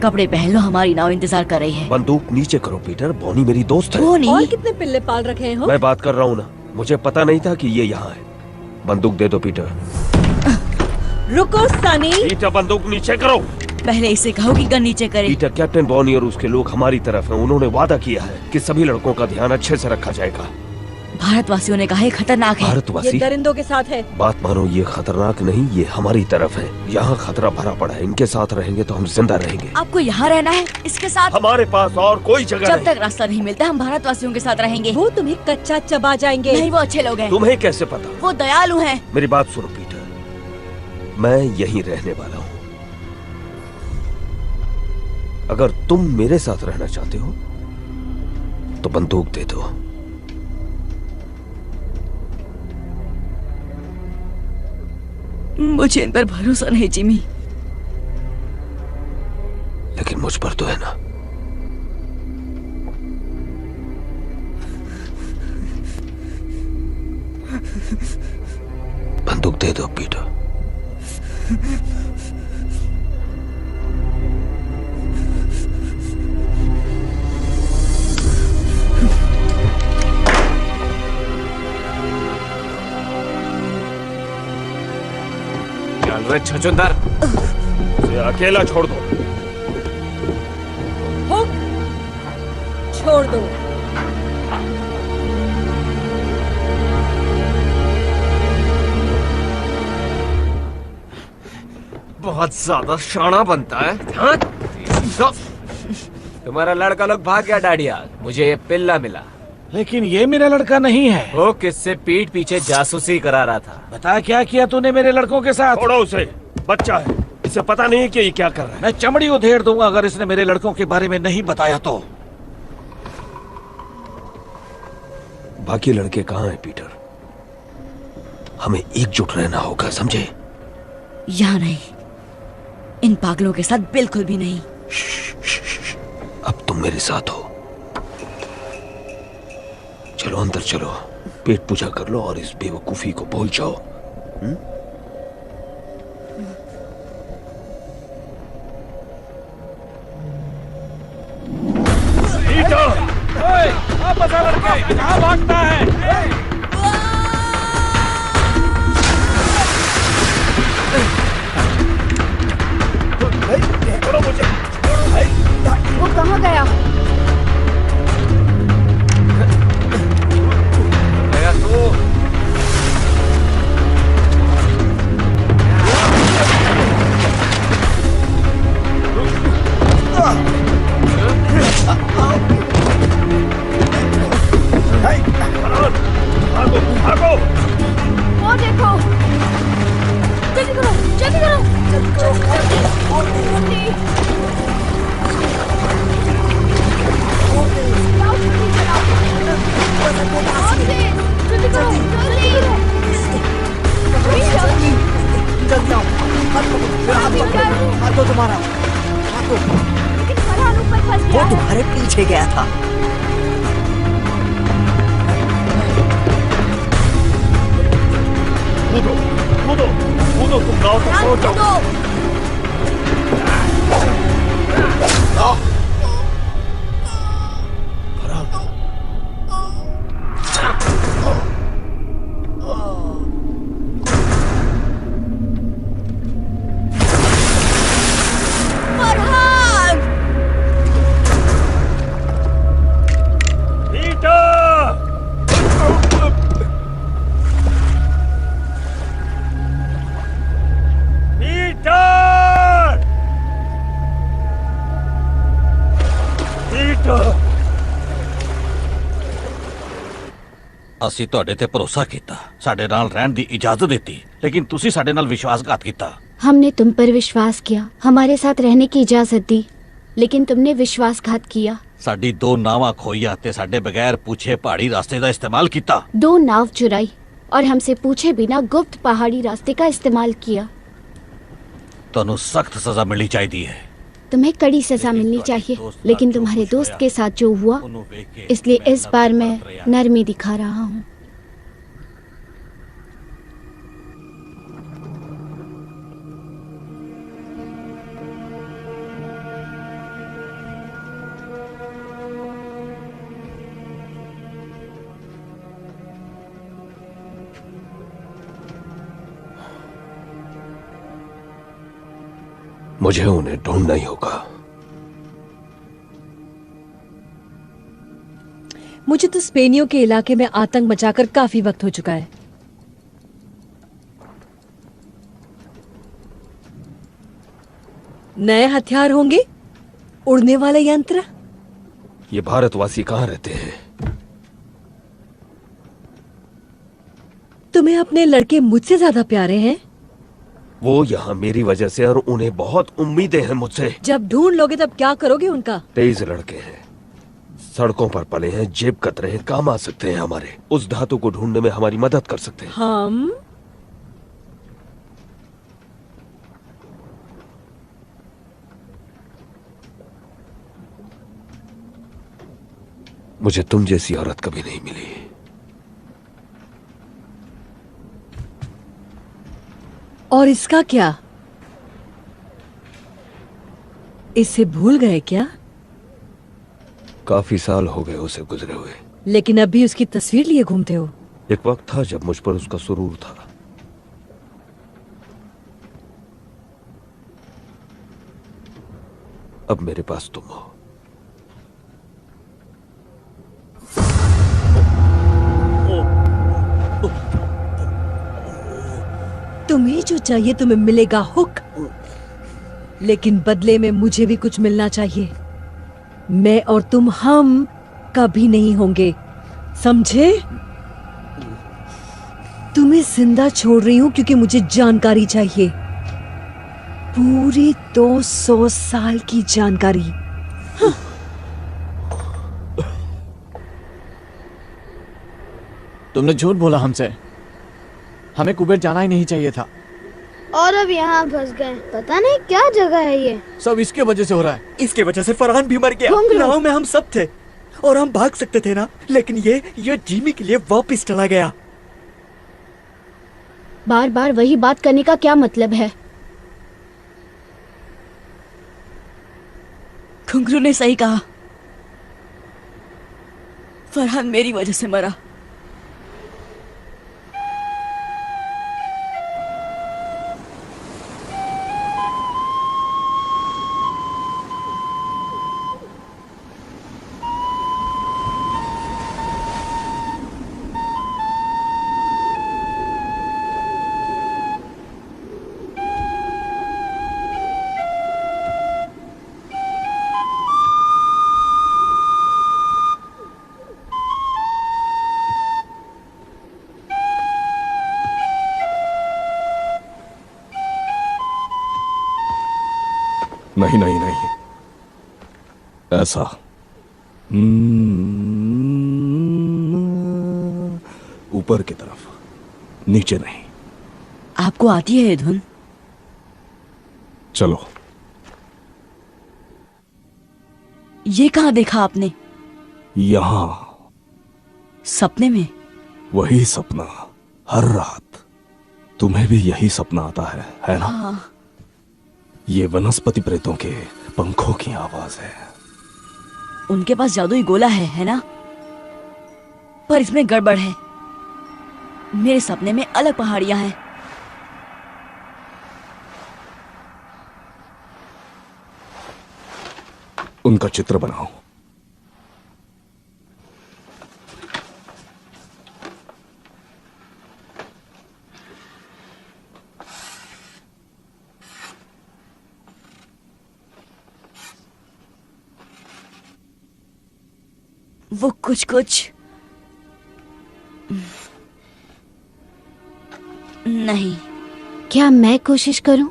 कपड़े पहन लो, हमारी नाव इंतजार कर रही है। बंदूक नीचे करो पीटर, बॉनी मेरी दोस्त है। बॉनी? और कितने पिल्ले पाल रखे हो? मैं बात कर रहा हूँ ना, मुझे पता नहीं था कि ये यहाँ है। बंदूक दे दो पीटर। रुको सनी। पीटर, बंदूक नीचे करो। पहले इसे कहो कि गन नीचे करे। पीटर, कैप्टन बॉनी और उसके लोग हमारी तरफ हैं। उन्होंने वादा किया है कि सभी लड़कों का ध्यान अच्छे से रखा जाएगा। भारतवासियों ने कहा है खतरनाक है। भारतवासी? ये दरिंदों के साथ है। बात मानो, ये खतरनाक नहीं, ये हमारी तरफ है। यहाँ खतरा भरा पड़ा है। इनके साथ रहेंगे तो हम जिंदा रहेंगे। आपको यहाँ रहना है इसके साथ? हमारे पास और कोई जगह जब नहीं। तक रास्ता नहीं मिलता हम भारतवासियों के साथ रहेंगे। वो तुम्हें कच्चा चबा जाएंगे। नहीं, वो अच्छे लोग हैं। तुम्हें कैसे पता? वो दयालु हैं। मेरी बात सुनो पीटर, मैं यहीं रहने वाला हूँ। अगर तुम मेरे साथ रहना चाहते हो तो बंदूक दे दो। मुझे इन पर भरोसा नहीं जिमी। लेकिन मुझ पर तो है ना। बंदूक दे दो पीटर। चल रे छछूंदर, उसे अकेला छोड़ दो। हुक, छोड़ दो। बहुत ज्यादा शाना बनता है। हाँ? तुम्हारा लड़का लोग भाग गया डाडिया। मुझे ये पिल्ला मिला। लेकिन ये मेरा लड़का नहीं है। वो किससे पीठ पीछे जासूसी करा रहा था। बता क्या किया तूने मेरे लड़कों के साथ? छोड़ो उसे, बच्चा है। इसे पता नहीं कि ये क्या कर रहा है। मैं चमड़ी उधेड़ दूंगा अगर इसने मेरे लड़कों के बारे में नहीं बताया तो। बाकी लड़के कहाँ हैं पीटर? हमें एकजुट रहना होगा, समझे? यहाँ नहीं, इन पागलों के साथ बिल्कुल भी नहीं। अब तुम मेरे साथ हो। चलो अंदर चलो, पेट पूजा कर लो और इस बेवकूफी को भूल जाओ। लड़के कहाँ भागता है? वो कहाँ गया? वो देखो, जल्दी करो, जल्दी करो, जल्दी। वो तुम्हारे पीछे गया था। कूदो, कूदो, कूदो, तुम गाँव तक पहुंच जाओ। ਅਸੀਂ ਤੁਹਾਡੇ ਤੇ ਭरोसा ਕੀਤਾ, ਸਾਡੇ ਨਾਲ ਰਹਿਣ ਦੀ इजाजत ਦਿੱਤੀ, लेकिन ਤੁਸੀਂ ਸਾਡੇ ਨਾਲ विश्वासघात ਕੀਤਾ। हमने तुम पर विश्वास किया, हमारे साथ रहने की इजाजत दी, लेकिन तुमने विश्वासघात किया। ਸਾਡੀ 2 ਨਾਵਾਂ ਖੋਈਆਂ ਤੇ ਸਾਡੇ ਬਗੈਰ पूछे पहाड़ी रास्ते का इस्तेमाल ਕੀਤਾ। 2 नाव चुराई और हमसे पूछे बिना गुप्त पहाड़ी रास्ते का इस्तेमाल किया। ਤੁਹਾਨੂੰ सख्त सजा मिलनी चाहिए है। तुम्हें कड़ी सजा मिलनी चाहिए, लेकिन तुम्हारे दोस्त के साथ जो हुआ, इसलिए इस बार मैं नरमी दिखा रहा हूँ। मुझे उन्हें ढूंढना ही होगा। मुझे तो स्पेनियों के इलाके में आतंक मचाकर काफी वक्त हो चुका है। नए हथियार होंगे, उड़ने वाले यंत्र। ये भारतवासी कहाँ रहते हैं? तुम्हें अपने लड़के मुझसे ज्यादा प्यारे हैं? वो यहाँ मेरी वजह से, और उन्हें बहुत उम्मीदें हैं मुझसे। जब ढूंढ लोगे तब क्या करोगे उनका? तेज लड़के हैं, सड़कों पर पले हैं, जेब कतरे हैं, काम आ सकते हैं हमारे। उस धातु को ढूंढने में हमारी मदद कर सकते हैं। हम मुझे तुम जैसी औरत कभी नहीं मिली। और इसका क्या? इसे भूल गए क्या? काफी साल हो गए उसे गुजरे हुए, लेकिन अब भी उसकी तस्वीर लिए घूमते हो। एक वक्त था जब मुझ पर उसका सुरूर था। अब मेरे पास तुम हो। तुम्हें जो चाहिए तुम्हें मिलेगा हुक, लेकिन बदले में मुझे भी कुछ मिलना चाहिए। मैं और तुम हम कभी नहीं होंगे, समझे? तुम्हें जिंदा छोड़ रही हूं क्योंकि मुझे जानकारी चाहिए। पूरी 200 साल की जानकारी। तुमने झूठ बोला हमसे। हमें कुबेर जाना ही नहीं चाहिए था। और अब यहाँ फंस गए। पता नहीं क्या जगह है ये। सब इसके वजह से हो रहा है। इसके वजह से फरहान भी मर गया। नाव में हम सब थे और हम भाग सकते थे ना, लेकिन ये जिमी के लिए वापस चला गया। बार बार वही बात करने का क्या मतलब है? घुंघरू ने सही कहा, फरहान मेरी वजह से मरा। नहीं नहीं नहीं, ऐसा ऊपर की तरफ, नीचे नहीं। आपको आती है ये धुन? चलो। ये कहाँ देखा आपने? यहां सपने में? वही सपना हर रात। तुम्हें भी यही सपना आता है ना? हाँ। ये वनस्पति प्रेतों के पंखों की आवाज है। उनके पास जादुई गोला है ना? पर इसमें गड़बड़ है। मेरे सपने में अलग पहाड़ियां हैं। उनका चित्र बनाओ। वो कुछ कुछ नहीं। क्या मैं कोशिश करूं?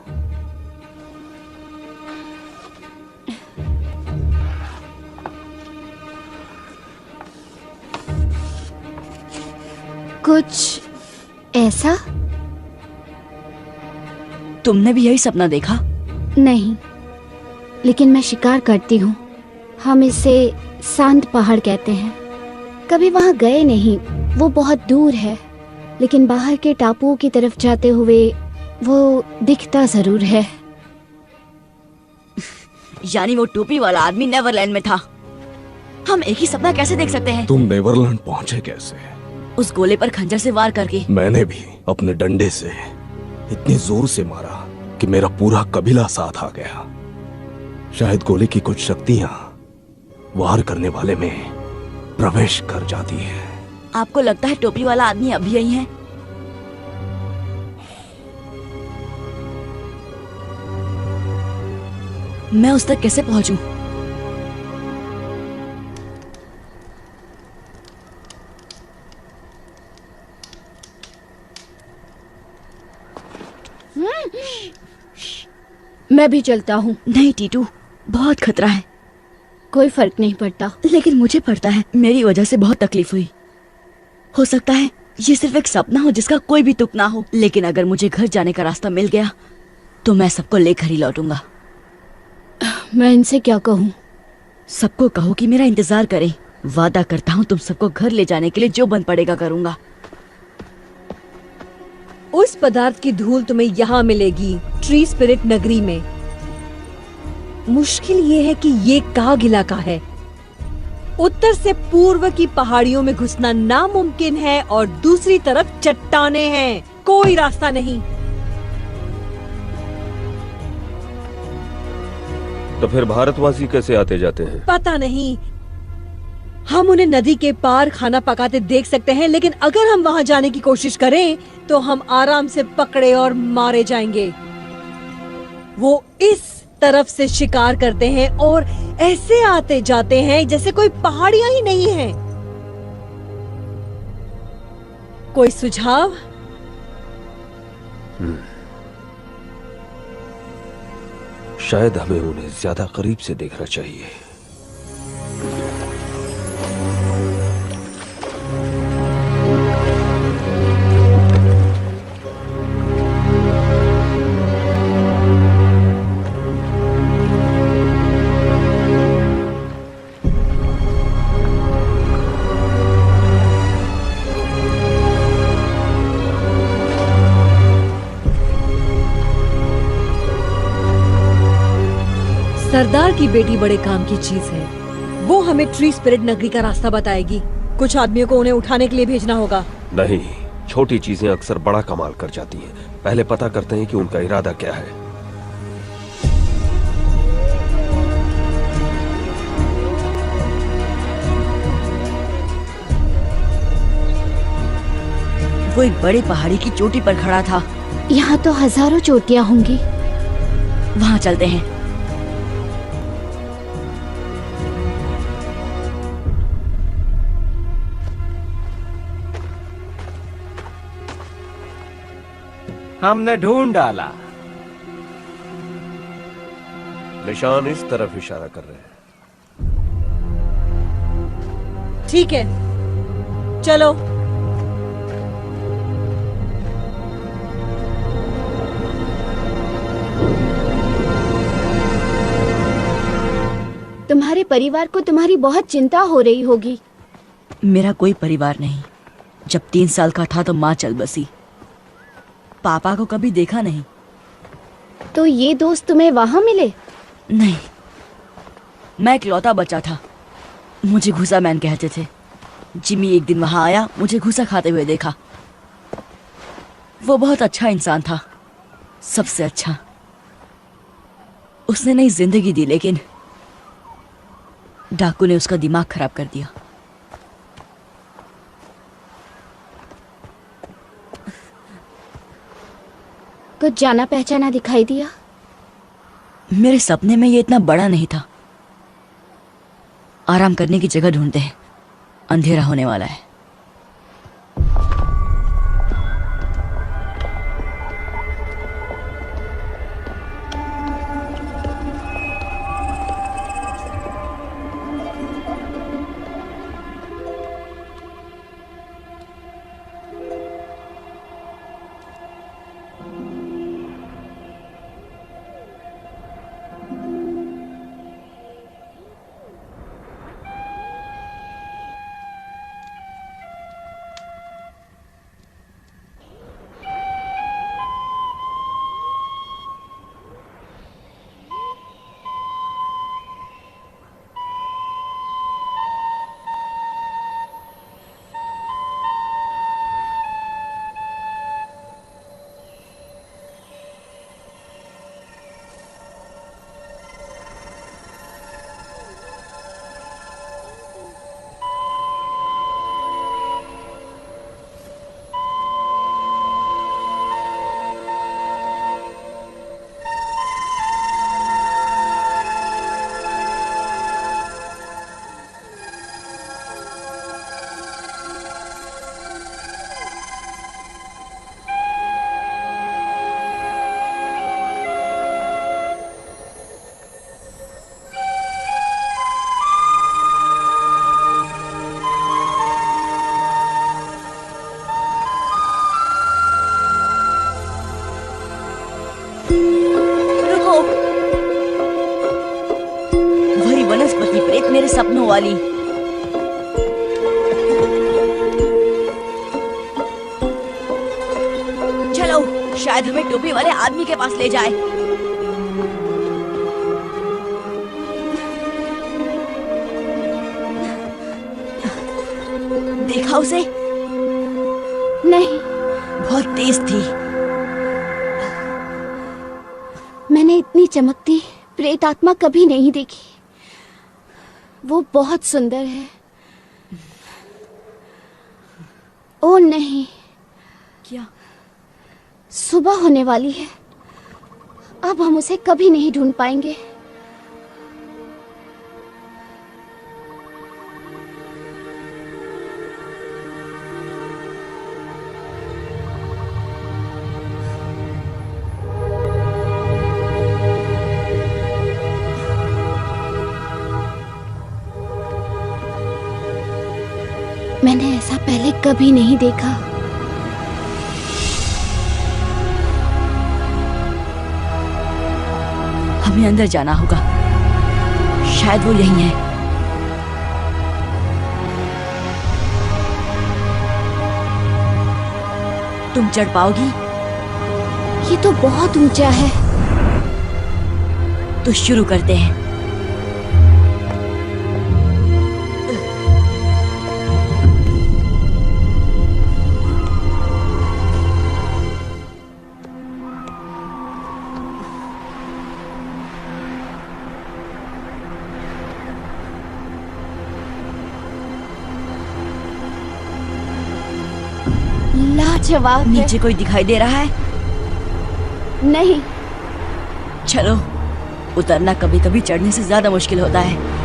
कुछ ऐसा? तुमने भी यही सपना देखा? नहीं, लेकिन मैं शिकार करती हूँ। हम इसे शांत पहाड़ कहते हैं। कभी वहां गए नहीं, वो बहुत दूर है, लेकिन बाहर के टापुओं की तरफ जाते हुए वो दिखता जरूर है। यानी वो टोपी वाला आदमी नेवरलैंड में था। हम एक ही सपना कैसे देख सकते हैं? तुम नेवरलैंड पहुंचे कैसे? उस गोले पर खंजर से वार करके। मैंने भी अपने डंडे से इतनी जोर से मारा कि मेरा पूरा कबीला साथ आ गया। शायद गोले की कुछ शक्तियां वार करने वाले में प्रवेश कर जाती है। आपको लगता है टोपी वाला आदमी अभी यही है? मैं उस तक कैसे पहुंचूं? मैं भी चलता हूँ। नहीं टीटू, बहुत खतरा है। कोई फर्क नहीं पड़ता। लेकिन मुझे पड़ता है। मेरी वजह से बहुत तकलीफ हुई। हो सकता है ये सिर्फ एक सपना हो जिसका कोई भी तुक ना हो, लेकिन अगर मुझे घर जाने का रास्ता मिल गया तो मैं सबको लेकर ही लौटूंगा। मैं इनसे क्या कहूँ? सबको कहो कि मेरा इंतजार करें। वादा करता हूँ तुम सबको घर ले जाने के लिए जो बन पड़ेगा करूंगा। उस पदार्थ की धूल तुम्हें यहाँ मिलेगी, ट्री स्पिरिट नगरी में। मुश्किल ये है कि ये काग इलाका है। उत्तर से पूर्व की पहाड़ियों में घुसना नामुमकिन है और दूसरी तरफ चट्टाने हैं। कोई रास्ता नहीं। तो फिर भारतवासी कैसे आते जाते हैं? पता नहीं। हम उन्हें नदी के पार खाना पकाते देख सकते हैं, लेकिन अगर हम वहां जाने की कोशिश करें तो हम आराम से पकड़े और मारे जाएंगे। वो इस तरफ से शिकार करते हैं और ऐसे आते जाते हैं जैसे कोई पहाड़ियां ही नहीं है। कोई सुझाव? शायद हमें उन्हें ज्यादा करीब से देखना चाहिए। सरदार की बेटी बड़े काम की चीज है। वो हमें ट्री स्पिरिट नगरी का रास्ता बताएगी। कुछ आदमियों को उन्हें उठाने के लिए भेजना होगा। नहीं, छोटी चीजें अक्सर बड़ा कमाल कर जाती हैं। पहले पता करते हैं कि उनका इरादा क्या है। वो एक बड़ी पहाड़ी की चोटी पर खड़ा था। यहाँ तो हजारों चोटियाँ होंगी। वहाँ चलते हैं। हमने ढूंढ डाला। निशान इस तरफ इशारा कर रहे हैं। ठीक है, चलो। तुम्हारे परिवार को तुम्हारी बहुत चिंता हो रही होगी। मेरा कोई परिवार नहीं। जब 3 साल का था तो माँ चल बसी। पापा को कभी देखा नहीं। तो ये दोस्त तुम्हें वहां मिले? नहीं, मैं इकलौता बच्चा था। मुझे घुसा मैन कहते थे। जिमी एक दिन वहां आया, मुझे घुसा खाते हुए देखा। वो बहुत अच्छा इंसान था, सबसे अच्छा। उसने नई जिंदगी दी, लेकिन डाकू ने उसका दिमाग खराब कर दिया। कुछ जाना पहचाना दिखाई दिया? मेरे सपने में ये इतना बड़ा नहीं था। आराम करने की जगह ढूंढते हैं, अंधेरा होने वाला है। वनस्पति प्रेत मेरे सपनों वाली। चलो, शायद हमें टोपी वाले आदमी के पास ले जाए। देखा उसे? नहीं। बहुत तेज थी। मैंने इतनी चमकती प्रेत आत्मा कभी नहीं देखी। वो बहुत सुंदर है। ओ नहीं। क्या? सुबह होने वाली है। अब हम उसे कभी नहीं ढूंढ पाएंगे। पहले कभी नहीं देखा। हमें अंदर जाना होगा, शायद वो यहीं है। तुम चढ़ पाओगी? ये तो बहुत ऊंचा है। तो शुरू करते हैं। लाजवाब है। नीचे कोई दिखाई दे रहा है? नहीं। चलो, उतरना कभी कभी चढ़ने से ज्यादा मुश्किल होता है।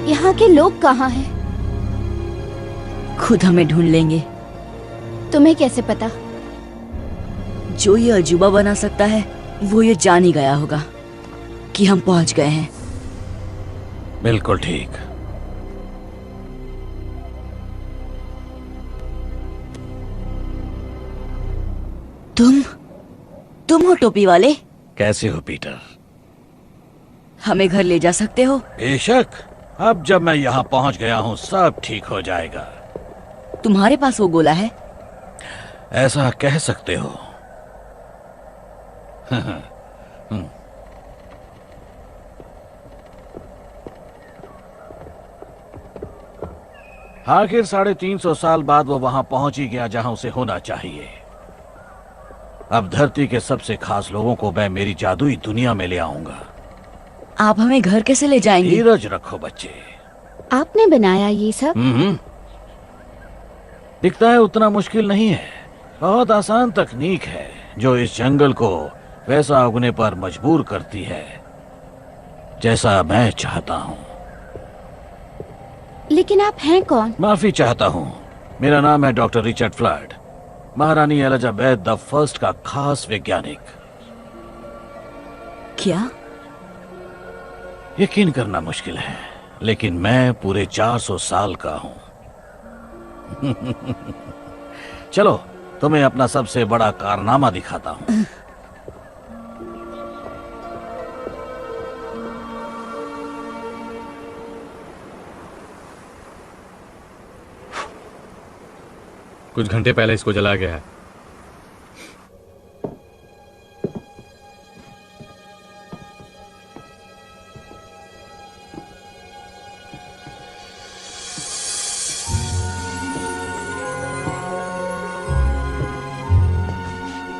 यहाँ के लोग कहाँ हैं? खुद हमें ढूंढ लेंगे। तुम्हें कैसे पता? जो ये अजूबा बना सकता है वो ये जान ही गया होगा कि हम पहुंच गए हैं। बिल्कुल ठीक। तुम हो टोपी वाले? कैसे हो पीटर? हमें घर ले जा सकते हो? बेशक। अब जब मैं यहाँ पहुँच गया हूँ सब ठीक हो जाएगा। तुम्हारे पास वो गोला है? ऐसा कह सकते हो। आखिर 350 साल बाद वो वहां पहुंच ही गया जहां उसे होना चाहिए। अब धरती के सबसे खास लोगों को मैं मेरी जादुई दुनिया में ले आऊंगा। आप हमें घर कैसे ले जाएंगे? धीरज रखो बच्चे। आपने बनाया ये सब? दिखता है उतना मुश्किल नहीं है। बहुत आसान तकनीक है जो इस जंगल को वैसा उगने पर मजबूर करती है जैसा मैं चाहता हूँ। लेकिन आप हैं कौन? माफी चाहता हूँ। मेरा नाम है डॉक्टर रिचर्ड फ्लड, महारानी एलिजाबेथ द फर्स्ट का खास वैज्ञानिक। क्या? यकीन करना मुश्किल है, लेकिन मैं पूरे 400 साल का हूं। चलो तुम्हें अपना सबसे बड़ा कारनामा दिखाता हूं। कुछ घंटे पहले इसको जलाया गया है।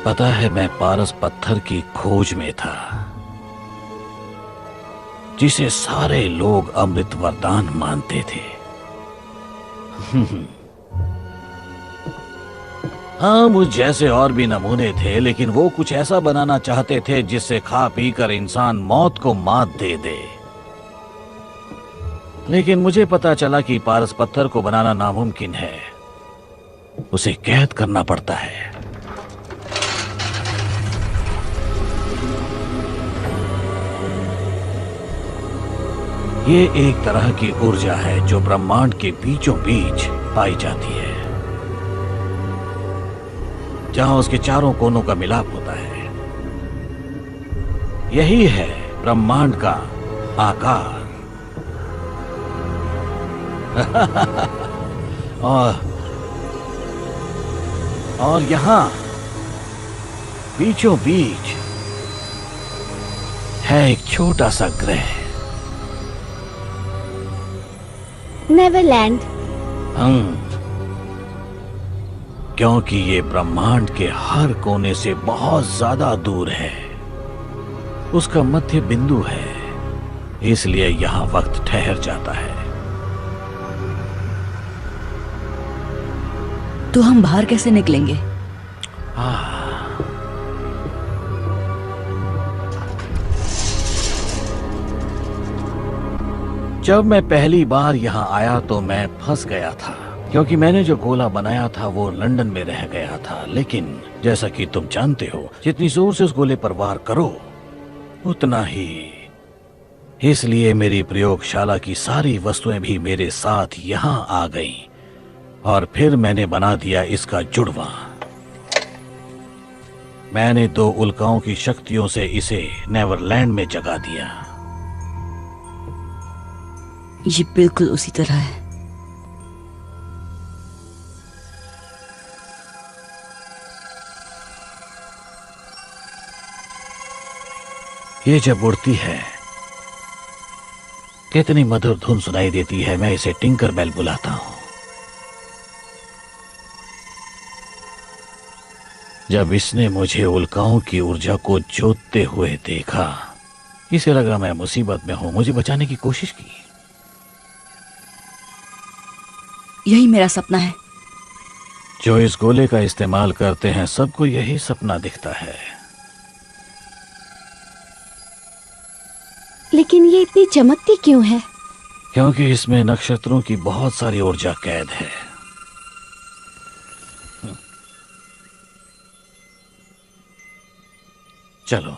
पता है मैं पारस पत्थर की खोज में था जिसे सारे लोग अमृत वरदान मानते थे। हाँ, मुझ जैसे और भी नमूने थे, लेकिन वो कुछ ऐसा बनाना चाहते थे जिससे खा पी कर इंसान मौत को मात दे दे। लेकिन मुझे पता चला कि पारस पत्थर को बनाना नामुमकिन है, उसे कैद करना पड़ता है। ये एक तरह की ऊर्जा है जो ब्रह्मांड के बीचों बीच पाई जाती है, जहां उसके चारों कोनों का मिलाप होता है। यही है ब्रह्मांड का आकार। और यहां बीचों बीच है एक छोटा सा ग्रह, नेवरलैंड। क्योंकि ये ब्रह्मांड के हर कोने से बहुत ज्यादा दूर है, उसका मध्य बिंदु है, इसलिए यहां वक्त ठहर जाता है। तो हम बाहर कैसे निकलेंगे? जब मैं पहली बार यहाँ आया तो मैं फंस गया था, क्योंकि मैंने जो गोला बनाया था वो लंदन में रह गया था। लेकिन जैसा कि तुम जानते हो, जितनी जोर से उस गोले पर वार करो उतना ही। इसलिए मेरी प्रयोगशाला की सारी वस्तुएं भी मेरे साथ यहाँ आ गईं, और फिर मैंने बना दिया इसका जुड़वा। मैंने 2 उल्काओं की शक्तियों से इसे नेवरलैंड में जगा दिया। ये बिल्कुल उसी तरह है। ये जब उड़ती है कितनी मधुर धुन सुनाई देती है। मैं इसे टिंकर बेल बुलाता हूं। जब इसने मुझे उल्काओं की ऊर्जा को जोतते हुए देखा, इसे लगा मैं मुसीबत में हूं, मुझे बचाने की कोशिश की। यही मेरा सपना है। जो इस गोले का इस्तेमाल करते हैं सबको यही सपना दिखता है। लेकिन ये इतनी चमकती क्यों है? क्योंकि इसमें नक्षत्रों की बहुत सारी ऊर्जा कैद है। चलो,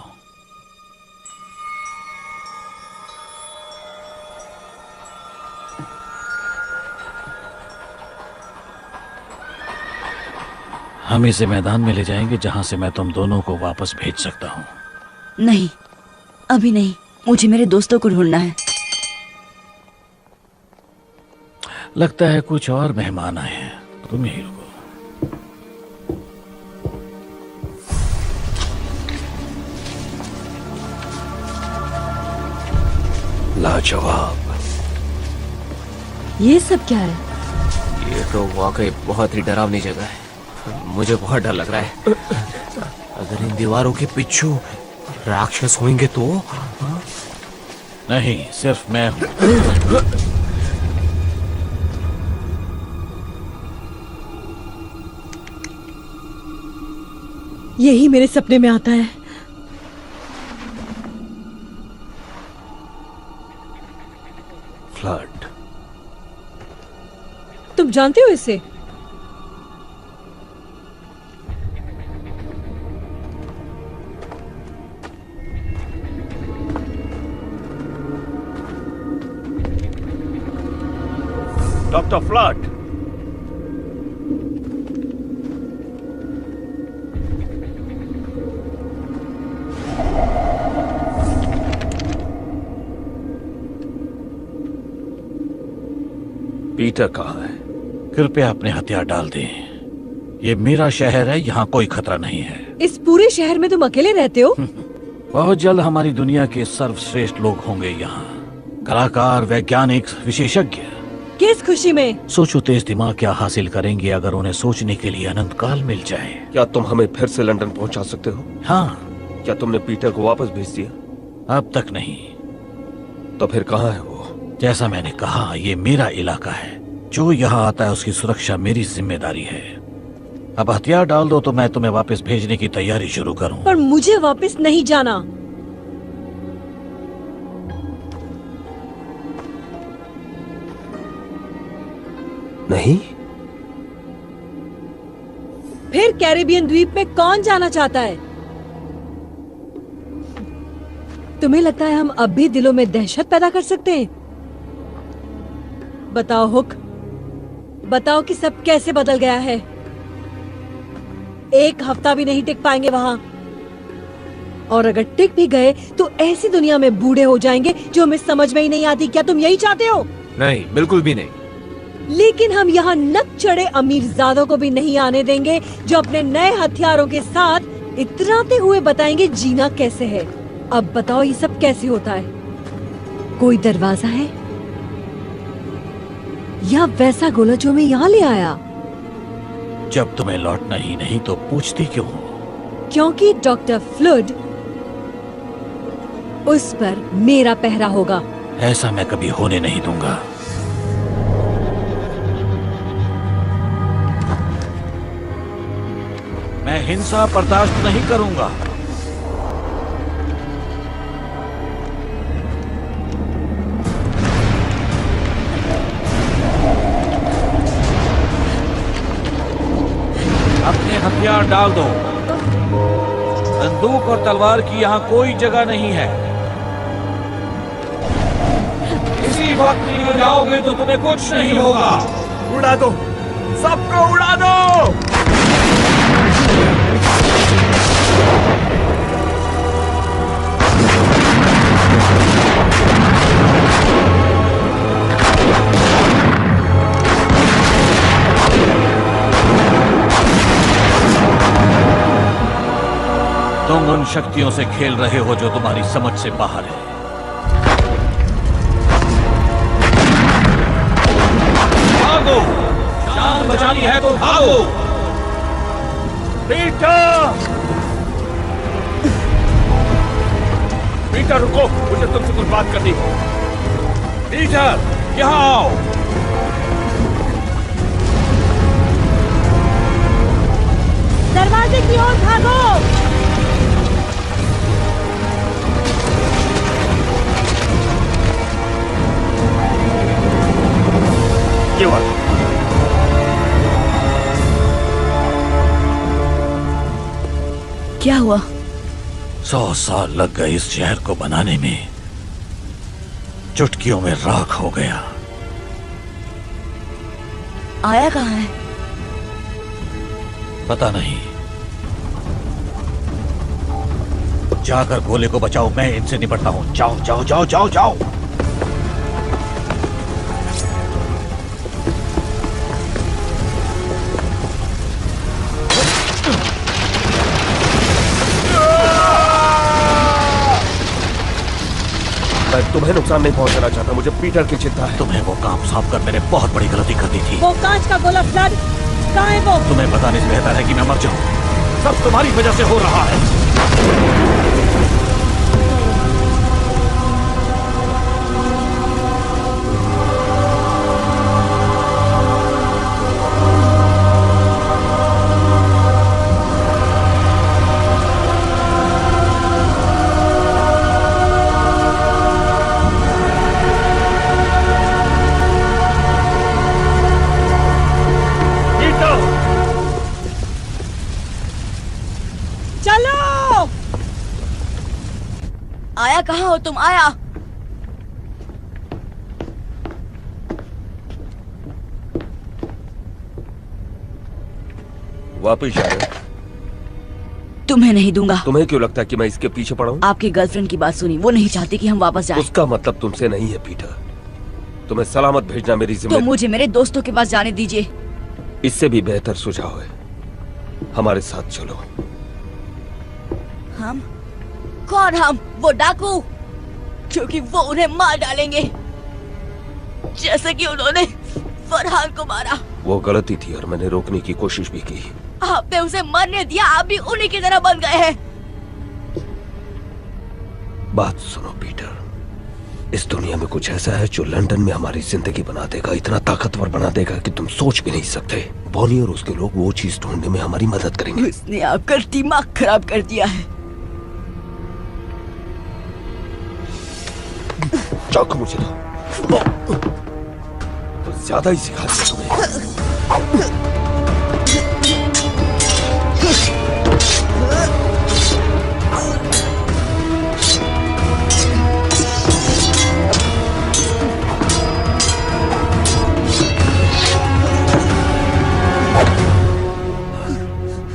हम इसे मैदान में ले जाएंगे जहां से मैं तुम दोनों को वापस भेज सकता हूं। नहीं, अभी नहीं। मुझे मेरे दोस्तों को ढूंढना है। लगता है कुछ और मेहमान आए हैं, तुम यहीं रुको। लाजवाब। ये सब क्या है? ये तो वाकई बहुत ही डरावनी जगह है। मुझे बहुत डर लग रहा है। अगर इन दीवारों के पीछे राक्षस होंगे तो? नहीं, सिर्फ मैं हूं। यही मेरे सपने में आता है। फ्लड। तुम जानते हो इसे? Doctor flood. पीटर कहाँ है? कृपया अपने हथियार डाल दें। ये मेरा शहर है, यहाँ कोई खतरा नहीं है। इस पूरे शहर में तुम अकेले रहते हो? बहुत जल्द हमारी दुनिया के सर्वश्रेष्ठ लोग होंगे यहाँ। कलाकार, वैज्ञानिक, विशेषज्ञ। किस खुशी में? सोचो तेज दिमाग क्या हासिल करेंगे अगर उन्हें सोचने के लिए अनंत काल मिल जाए। क्या तुम हमें फिर से लंदन पहुंचा सकते हो? हाँ। क्या तुमने पीटर को वापस भेज दिया? अब तक नहीं। तो फिर कहाँ है वो? जैसा मैंने कहा, ये मेरा इलाका है। जो यहाँ आता है उसकी सुरक्षा मेरी जिम्मेदारी है। अब हथियार डाल दो तो मैं तुम्हें वापस भेजने की तैयारी शुरू करूं। पर मुझे वापस नहीं जाना। नहीं? फिर कैरेबियन द्वीप में कौन जाना चाहता है? तुम्हें लगता है हम अब भी दिलों में दहशत पैदा कर सकते हैं? बताओ हुक, बताओ कि सब कैसे बदल गया है। 1 हफ्ता भी नहीं टिक पाएंगे वहां, और अगर टिक भी गए तो ऐसी दुनिया में बूढ़े हो जाएंगे जो हमें समझ में ही नहीं आती। क्या तुम यही चाहते हो? नहीं, बिल्कुल भी नहीं। लेकिन हम यहाँ नक चढ़े अमीरजादों को भी नहीं आने देंगे जो अपने नए हथियारों के साथ इतराते हुए बताएंगे जीना कैसे है। अब बताओ ये सब कैसे होता है? कोई दरवाजा है या वैसा गोला जो मैं यहाँ ले आया? जब तुम्हें लौटना ही नहीं तो पूछती क्यों हो? क्योंकि डॉक्टर फ्लड, उस पर मेरा पहरा होगा। ऐसा मैं कभी होने नहीं दूंगा। हिंसा बर्दाश्त नहीं करूंगा। अपने हथियार डाल दो। बंदूक और तलवार की यहाँ कोई जगह नहीं है। इसी वक्त निकल जाओगे तो तुम्हें कुछ नहीं होगा। उड़ा दो, सबको उड़ा दो। तुम उन शक्तियों से खेल रहे हो जो तुम्हारी समझ से बाहर है। भागो, जान बचानी है तो भागो। पीटर रुको, मुझे तुमसे कुछ बात करनी है। पीटर यहाँ आओ। दरवाजे की ओर भागो। ये बात क्या हुआ? 100 साल लग गए इस शहर को बनाने में, चुटकियों में राख हो गया। आया कहाँ है? पता नहीं। जाकर गोले को बचाओ, मैं इनसे निपटता हूं। जाओ जाओ जाओ जाओ जाओ। मैं तुम्हें नुकसान नहीं पहुंचाना चाहता, मुझे पीटर की चिंता है। तुम्हें वो काम सौंप कर मैंने बहुत बड़ी गलती कर दी थी। वो कांच का गोला फ्लड कहाँ है वो? तुम्हें बताने से बेहतर है कि मैं मर जाऊं। सब तुम्हारी वजह से हो रहा है। आया कहाँ हो तुम? आया। वापिस जा रहे हो? तुम्हें नहीं दूंगा। तुम्हें क्यों लगता है कि मैं इसके पीछे पड़ा हूँ? आपकी गर्लफ्रेंड की बात सुनी, वो नहीं चाहती कि हम वापस जाएं। उसका मतलब तुमसे नहीं है पीटर। तुम्हें सलामत भेजना मेरी तो जिम्मेदारी। मुझे मेरे दोस्तों के पास जाने दीजिए। इससे भी बेहतर सुझाव है, हमारे साथ चलो। हम? कौन हम? वो डाकू, क्योंकि वो उन्हें मार डालेंगे जैसे कि उन्होंने फरहान को मारा। वो गलती थी और मैंने रोकने की कोशिश भी की। आपने उसे मरने दिया, आप भी उन्हीं की तरह बन गए हैं। बात सुनो पीटर, इस दुनिया में कुछ ऐसा है जो लंदन में हमारी जिंदगी बना देगा, इतना ताकतवर बना देगा कि तुम सोच भी नहीं सकते। बॉनी और उसके लोग वो चीज ढूंढने में हमारी मदद करेंगे। उसने आपका दिमाग खराब कर दिया है। चाकू मुझे दो। तो ज्यादा ही सिखा दिया तुम्हें।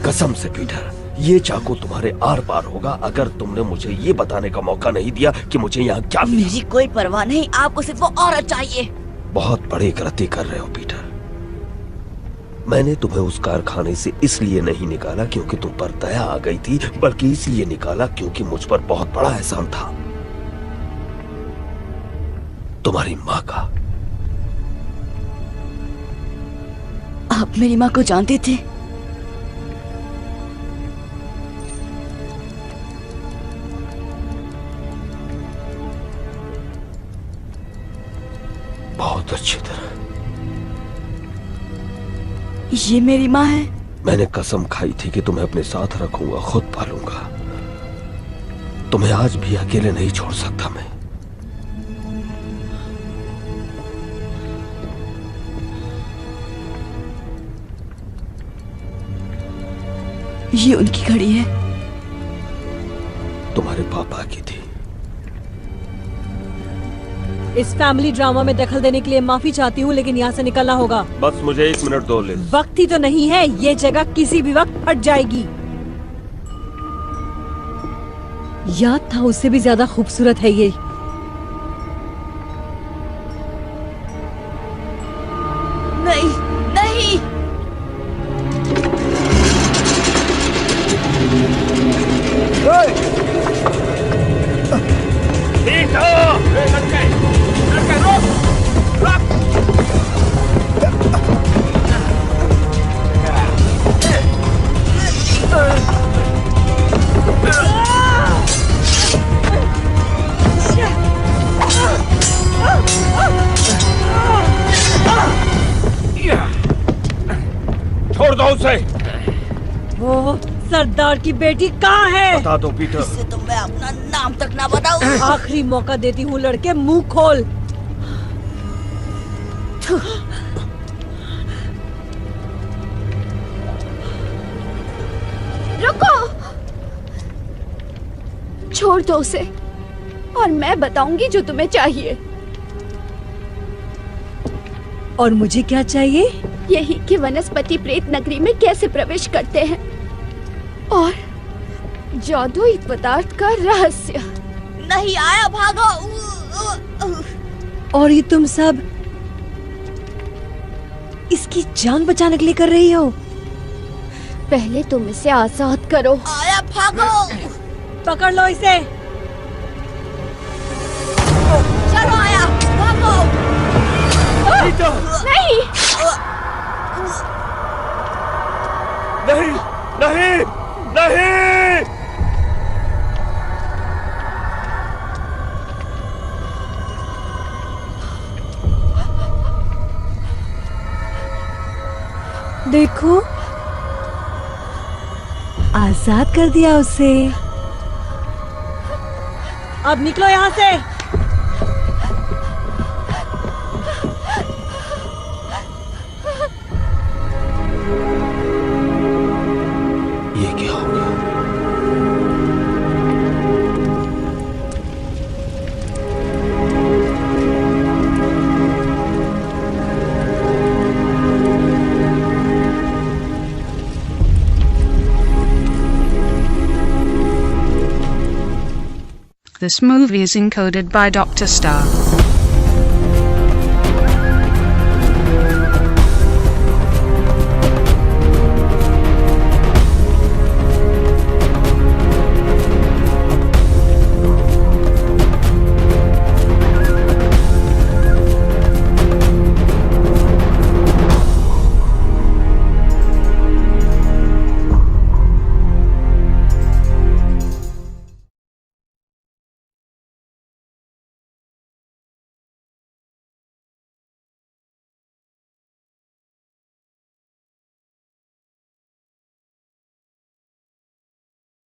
कसम से पीटर, ये चाकू तुम्हारे आर पार होगा अगर तुमने मुझे ये बताने का मौका नहीं दिया कि मुझे यहाँ क्या मिला। मेरी कोई परवाह नहीं, आपको सिर्फ वो औरत चाहिए। बहुत बड़ी गलती कर रहे हो पीटर। मैंने तुम्हें उस कारखाने से इसलिए नहीं निकाला क्योंकि तुम पर दया आ गई थी, बल्कि इसलिए निकाला क्योंकि मुझ पर बहुत बड़ा एहसान था, तुम्हारी माँ का। आप मेरी माँ को जानते थे? बहुत अच्छी तरह। ये मेरी माँ है? मैंने कसम खाई थी कि तुम्हें अपने साथ रखूंगा, खुद पालूंगा। तुम्हें आज भी अकेले नहीं छोड़ सकता मैं। ये उनकी घड़ी है। तुम्हारे पापा की थी। इस फैमिली ड्रामा में दखल देने के लिए माफी चाहती हूँ, लेकिन यहाँ से निकलना होगा। बस मुझे 1 मिनट दो लिज। वक्त ही तो नहीं है, ये जगह किसी भी वक्त फट जाएगी। याद था उससे भी ज्यादा खूबसूरत है ये। नहीं नहीं, छोड़ दो उसे। वो सरदार की बेटी कहाँ है? बता दो पीटर। इससे तो मैं अपना नाम तक ना बताऊं। आखिरी मौका देती हूँ लड़के, मुंह खोल। रुको, छोड़ दो उसे और मैं बताऊंगी जो तुम्हें चाहिए। और मुझे क्या चाहिए? यही कि वनस्पति प्रेत नगरी में कैसे प्रवेश करते हैं और जादुई पदार्थ का रहस्य। नहीं आया, भागो। और ये तुम सब इसकी जान बचाने के लिए कर रही हो? पहले तुम इसे आजाद करो। आया, भागो। पकड़ लो इसे। चलो आया, भागो। नहीं नहीं नहीं नहीं। देखो, आजाद कर दिया उसे। अब निकलो यहाँ से। ये क्या हो गया? This movie is encoded by Dr. Star.